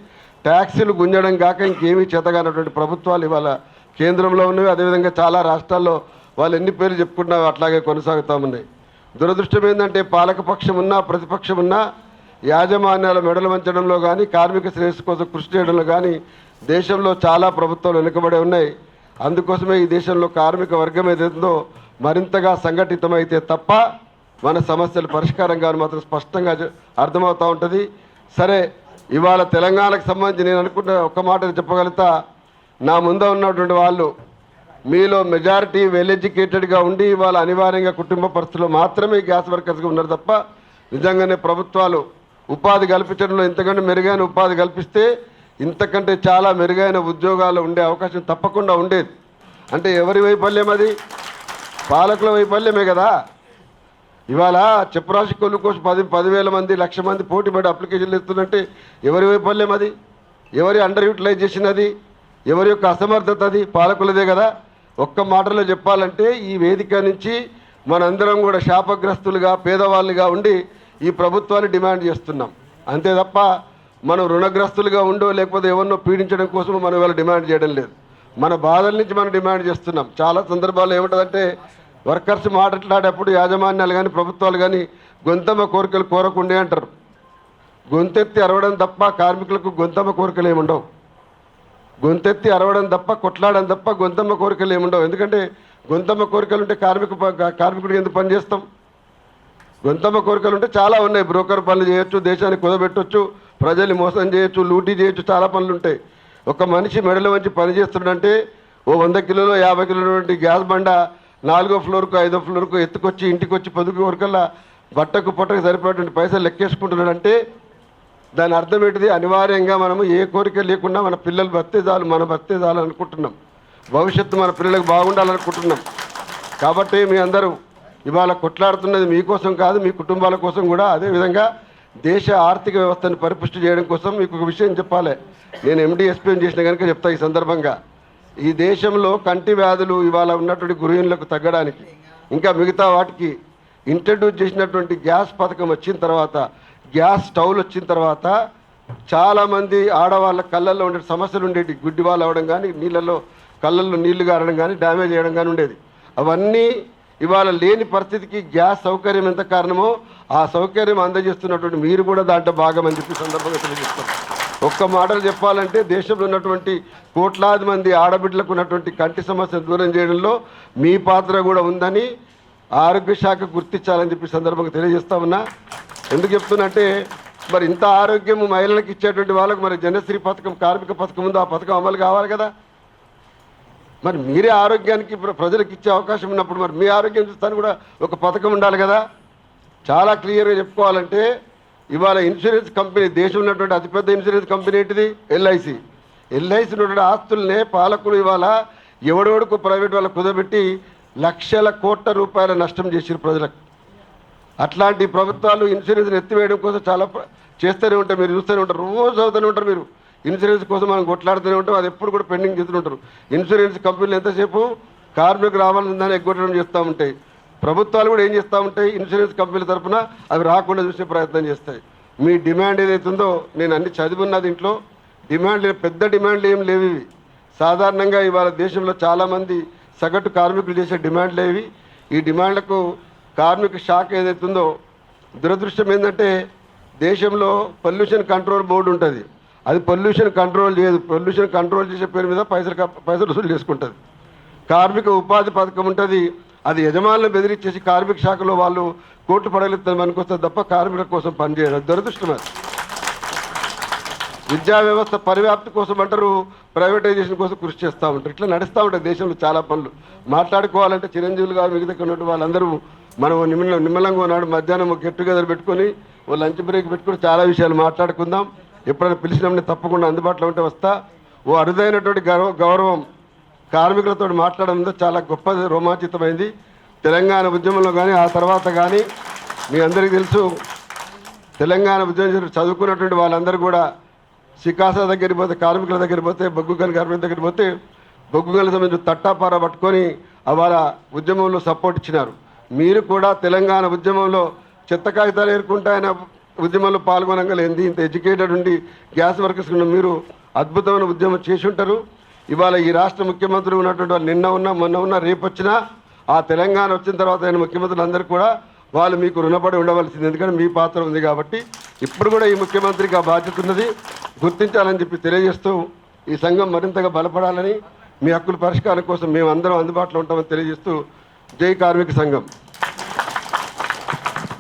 ట్యాక్సీలు గుంజడం కాక ఇంకేమీ చేతగానటువంటి ప్రభుత్వాలు ఇవాళ కేంద్రంలో ఉన్నవి. అదేవిధంగా చాలా రాష్ట్రాల్లో వాళ్ళు ఎన్ని పేర్లు చెప్పుకున్నా అట్లాగే కొనసాగుతూ ఉన్నాయి. దురదృష్టం ఏంటంటే పాలకపక్షం ఉన్నా ప్రతిపక్షం ఉన్నా యాజమాన్యాల మెడలు వంచడంలో కానీ కార్మిక శ్రేయస్సు కోసం కృషి చేయడంలో కానీ దేశంలో చాలా ప్రభుత్వాలు వెనుకబడి ఉన్నాయి. అందుకోసమే ఈ దేశంలో కార్మిక వర్గం ఏదైతుందో మరింతగా సంఘటితమైతే తప్ప మన సమస్యలు పరిష్కారం కాని మాత్రం స్పష్టంగా అర్థమవుతూ ఉంటుంది. సరే, ఇవాళ తెలంగాణకు సంబంధించి నేను అనుకున్న ఒక్క మాట చెప్పగలుగుతా. నా ముందు ఉన్నటువంటి వాళ్ళు మీలో మెజారిటీ వెల్ ఎడ్యుకేటెడ్గా ఉండి ఇవాళ అనివార్యంగా కుటుంబ పరిస్థితుల్లో మాత్రమే గ్యాస్ వర్కర్స్గా ఉన్నారు తప్ప నిజంగానే ప్రభుత్వాలు ఉపాధి కల్పించడంలో ఇంతకంటే మెరుగైన ఉపాధి కల్పిస్తే ఇంతకంటే చాలా మెరుగైన ఉద్యోగాలు ఉండే అవకాశం తప్పకుండా ఉండేది. అంటే ఎవరి వైఫల్యం అది? పాలకుల వైఫల్యమే కదా. ఇవాళ చెప్పురాశి కొలు కోసం 10,000 మంది 1,00,000 మంది పోటీపడి అప్లికేషన్లు ఇస్తుందంటే ఎవరి వైఫల్యం అది? ఎవరి అండర్ యూటిలైజేషన్ అది? ఎవరి యొక్క అసమర్థత అది? పాలకులదే కదా. ఒక్క మాటలో చెప్పాలంటే ఈ వేదిక నుంచి మనందరం కూడా శాపగ్రస్తులుగా పేదవాళ్ళుగా ఉండి ఈ ప్రభుత్వాన్ని డిమాండ్ చేస్తున్నాం. అంతే తప్ప మనం రుణగ్రస్తులుగా ఉండో లేకపోతే ఎవరినో పీడించడం కోసం మనం ఇవాళ డిమాండ్ చేయడం లేదు. మన బాధల నుంచి మనం డిమాండ్ చేస్తున్నాం. చాలా సందర్భాల్లో ఏముంటుందంటే వర్కర్స్ మాట్లాడేటప్పుడు యాజమాన్యాలు కానీ ప్రభుత్వాలు కానీ గొంతమ్మ కోరికలు కోరకుండే అంటారు. గొంతెత్తి అరవడం తప్ప కార్మికులకు గొంతమ్మ కోరికలు ఏముండవు. గొంతెత్తి అరవడం తప్ప కొట్లాడడం తప్ప గొంతమ్మ కోరికలు ఏముండవు. ఎందుకంటే గొంతమ్మ కోరికలు ఉంటే కార్మికుడికి ఎందుకు పని చేస్తాం? గొంతమ్మ కోరికలు ఉంటే చాలా ఉన్నాయి. బ్రోకర్ పనులు చేయొచ్చు, దేశాన్ని కుదబెట్టొచ్చు, ప్రజల్ని మోసం చేయొచ్చు, లూటీ చేయొచ్చు, చాలా పనులు ఉంటాయి. ఒక మనిషి మెడల వంచి పని చేస్తున్నాడంటే ఓ 100 కిలోలు 50 కిలోల గ్యాస్ బండ 4వ ఫ్లోర్కు 5వ ఫ్లోర్కు ఎత్తుకొచ్చి ఇంటికి వచ్చి 10 వరకల్లా బట్టకు పొట్టకు సరిపోయేటువంటి పైసలు లెక్కేసుకుంటున్నాడంటే దాని అర్థం ఏంటిది? అనివార్యంగా మనము ఏ కోరిక లేకుండా మన పిల్లలు బతికే చాలు, మన బతికే చాలు అనుకుంటున్నాం. భవిష్యత్తు మన పిల్లలకు బాగుండాలనుకుంటున్నాం. కాబట్టి మీ అందరూ ఇవాళ కొట్లాడుతున్నది మీకోసం కాదు, మీ కుటుంబాల కోసం కూడా. అదేవిధంగా దేశ ఆర్థిక వ్యవస్థను పరిపుష్టి చేయడం కోసం మీకు ఒక విషయం చెప్పాలి. నేను MD-SPM చేసిన కనుక చెప్తా ఈ సందర్భంగా. ఈ దేశంలో కంటి వ్యాధులు ఇవాళ ఉన్నటువంటి గృహిణులకు తగ్గడానికి ఇంకా మిగతా వాటికి ఇంట్రడ్యూస్ చేసినటువంటి గ్యాస్ పథకం వచ్చిన తర్వాత, గ్యాస్ స్టవ్లు వచ్చిన తర్వాత చాలామంది ఆడవాళ్ళ కళ్ళల్లో ఉండే సమస్యలు ఉండేవి. గుడ్డి వాళ్ళు అవ్వడం కానీ, కళ్ళల్లో నీళ్లు గారడం కానీ, డ్యామేజ్ చేయడం కానీ ఉండేది. అవన్నీ ఇవాళ లేని పరిస్థితికి గ్యాస్ సౌకర్యం ఎంత కారణమో ఆ సౌకర్యం అందజేస్తున్నటువంటి మీరు కూడా దాంట్లో భాగమని చెప్పి సందర్భంగా తెలియజేస్తాం. ఒక్క మాటలు చెప్పాలంటే దేశంలో ఉన్నటువంటి కోట్లాది మంది ఆడబిడ్డలకు ఉన్నటువంటి కంటి సమస్యను దూరం చేయడంలో మీ పాత్ర కూడా ఉందని ఆరోగ్య శాఖ గుర్తించాలని చెప్పి సందర్భంగా తెలియజేస్తా ఉన్నా. ఎందుకు చెప్తున్నంటే మరి ఇంత ఆరోగ్యం మహిళలకు ఇచ్చేటువంటి వాళ్ళకు మరి జనశ్రీ పథకం, కార్మిక పథకం ఉందో ఆ పథకం అమలు కావాలి కదా. మరి మీరే ఆరోగ్యానికి ప్రజలకు ఇచ్చే అవకాశం ఉన్నప్పుడు మరి మీ ఆరోగ్యం చూస్తాను కూడా ఒక పథకం ఉండాలి కదా. చాలా క్లియర్గా చెప్పుకోవాలంటే ఇవాళ ఇన్సూరెన్స్ కంపెనీ, దేశం ఉన్నటువంటి అతిపెద్ద ఇన్సూరెన్స్ కంపెనీ ఏంటిది? ఎల్ఐసి. ఎల్ఐసి ఉన్నటువంటి ఆస్తులనే పాలకులు ఇవాళ ఎవడెవడుకు ప్రైవేట్ వాళ్ళకు కుదబెట్టి లక్షల కోట్ల రూపాయల నష్టం చేసారు ప్రజలకు. అట్లాంటి ప్రభుత్వాలు ఇన్సూరెన్స్ ఎత్తివేయడం కోసం చాలా చేస్తూనే ఉంటారు. మీరు చూస్తూనే ఉంటారు, రోజు అవుతూనే ఉంటారు. మీరు ఇన్సూరెన్స్ కోసం మనం కొట్లాడుతూనే ఉంటాం, అది ఎప్పుడు కూడా పెండింగ్ చేస్తూనే ఉంటారు. ఇన్సూరెన్స్ కంపెనీలు ఎంతసేపు కార్మికులకు రావాలని ఎగ్గొట్టడం చేస్తూ ఉంటాయి. ప్రభుత్వాలు కూడా ఏం చేస్తూ ఉంటాయి? ఇన్సూరెన్స్ కంపెనీల తరఫున అవి రాకుండా చూసే ప్రయత్నం చేస్తాయి. మీ డిమాండ్ ఏదైతుందో నేను అన్ని చదివి ఉన్న దీంట్లో డిమాండ్ పెద్ద డిమాండ్లు ఏం లేవు. ఇవి సాధారణంగా ఇవాళ దేశంలో చాలామంది సగటు కార్మికులు చేసే డిమాండ్లు ఏవి. ఈ డిమాండ్లకు కార్మిక శాఖ ఏదైతుందో దురదృష్టం ఏంటంటే దేశంలో పొల్యూషన్ కంట్రోల్ బోర్డు ఉంటుంది, అది పొల్యూషన్ కంట్రోల్ చేయదు. పొల్యూషన్ కంట్రోల్ చేసే పేరు మీద పైసలు వసూలు చేసుకుంటుంది. కార్మిక ఉపాధి పథకం ఉంటుంది, అది యజమానులను బెదిరించేసి కార్మిక శాఖలో వాళ్ళు కోర్టు పడగలుగుతారు మనకొస్తారు తప్ప కార్మికుల కోసం పనిచేయరు. దురదృష్టం. అది విద్యా వ్యవస్థ పరివ్యాప్తి కోసం అంటారు, ప్రైవేటైజేషన్ కోసం కృషి చేస్తూ ఉంటారు. ఇట్లా నడుస్తూ ఉంటాయి దేశంలో చాలా పనులు. మాట్లాడుకోవాలంటే చిరంజీవులు గారు మిగతా ఉన్నట్టు వాళ్ళందరూ మనం నిమ్మలంగా ఉన్నాడు మధ్యాహ్నం ఒక గెట్ టుగెదర్ పెట్టుకొని ఓ లంచ్ బ్రేక్ పెట్టుకొని చాలా విషయాలు మాట్లాడుకుందాం. ఎప్పుడైనా పిలిచినప్పుడు తప్పకుండా అందుబాటులో ఉంటే వస్తా. ఓ అరుదైనటువంటి గౌరవం కార్మికులతో మాట్లాడడం చాలా గొప్ప రోమాంచితమైంది. తెలంగాణ ఉద్యమంలో కానీ ఆ తర్వాత కానీ మీ అందరికీ తెలుసు, తెలంగాణ ఉద్యమం చదువుకున్నటువంటి వాళ్ళందరూ కూడా సికాసా దగ్గరికి పోతే, కార్మికుల దగ్గర పోతే, బొగ్గుగని కార్మికుల దగ్గర పోతే బొగ్గుగని సంబంధించిన తట్టాపార పట్టుకొని వాళ్ళ ఉద్యమంలో సపోర్ట్ ఇచ్చినారు. మీరు కూడా తెలంగాణ ఉద్యమంలో చెత్త కాగితాలు ఏరుకుంటే ఆయన ఉద్యమంలో పాల్గొనగలేంది. ఇంత ఎడ్యుకేటెడ్ ఉండి గ్యాస్ వర్కర్స్ మీరు అద్భుతమైన ఉద్యమం చేసి ఉంటారు. ఇవాళ ఈ రాష్ట్ర ముఖ్యమంత్రి ఉన్నటువంటి వాళ్ళు నిన్న ఉన్నా మొన్న ఉన్నా రేపు వచ్చినా ఆ తెలంగాణ వచ్చిన తర్వాత ఆయన ముఖ్యమంత్రులు అందరూ కూడా వాళ్ళు మీకు రుణపడి ఉండవలసింది. ఎందుకంటే మీ పాత్ర ఉంది కాబట్టి ఇప్పుడు కూడా ఈ ముఖ్యమంత్రికి ఆ బాధ్యత ఉన్నది, గుర్తించాలని చెప్పి తెలియజేస్తూ ఈ సంఘం మరింతగా బలపడాలని, మీ హక్కుల పరిష్కారం కోసం మేము అందరం అందుబాటులో ఉంటామని తెలియజేస్తూ జై కార్మిక సంఘం.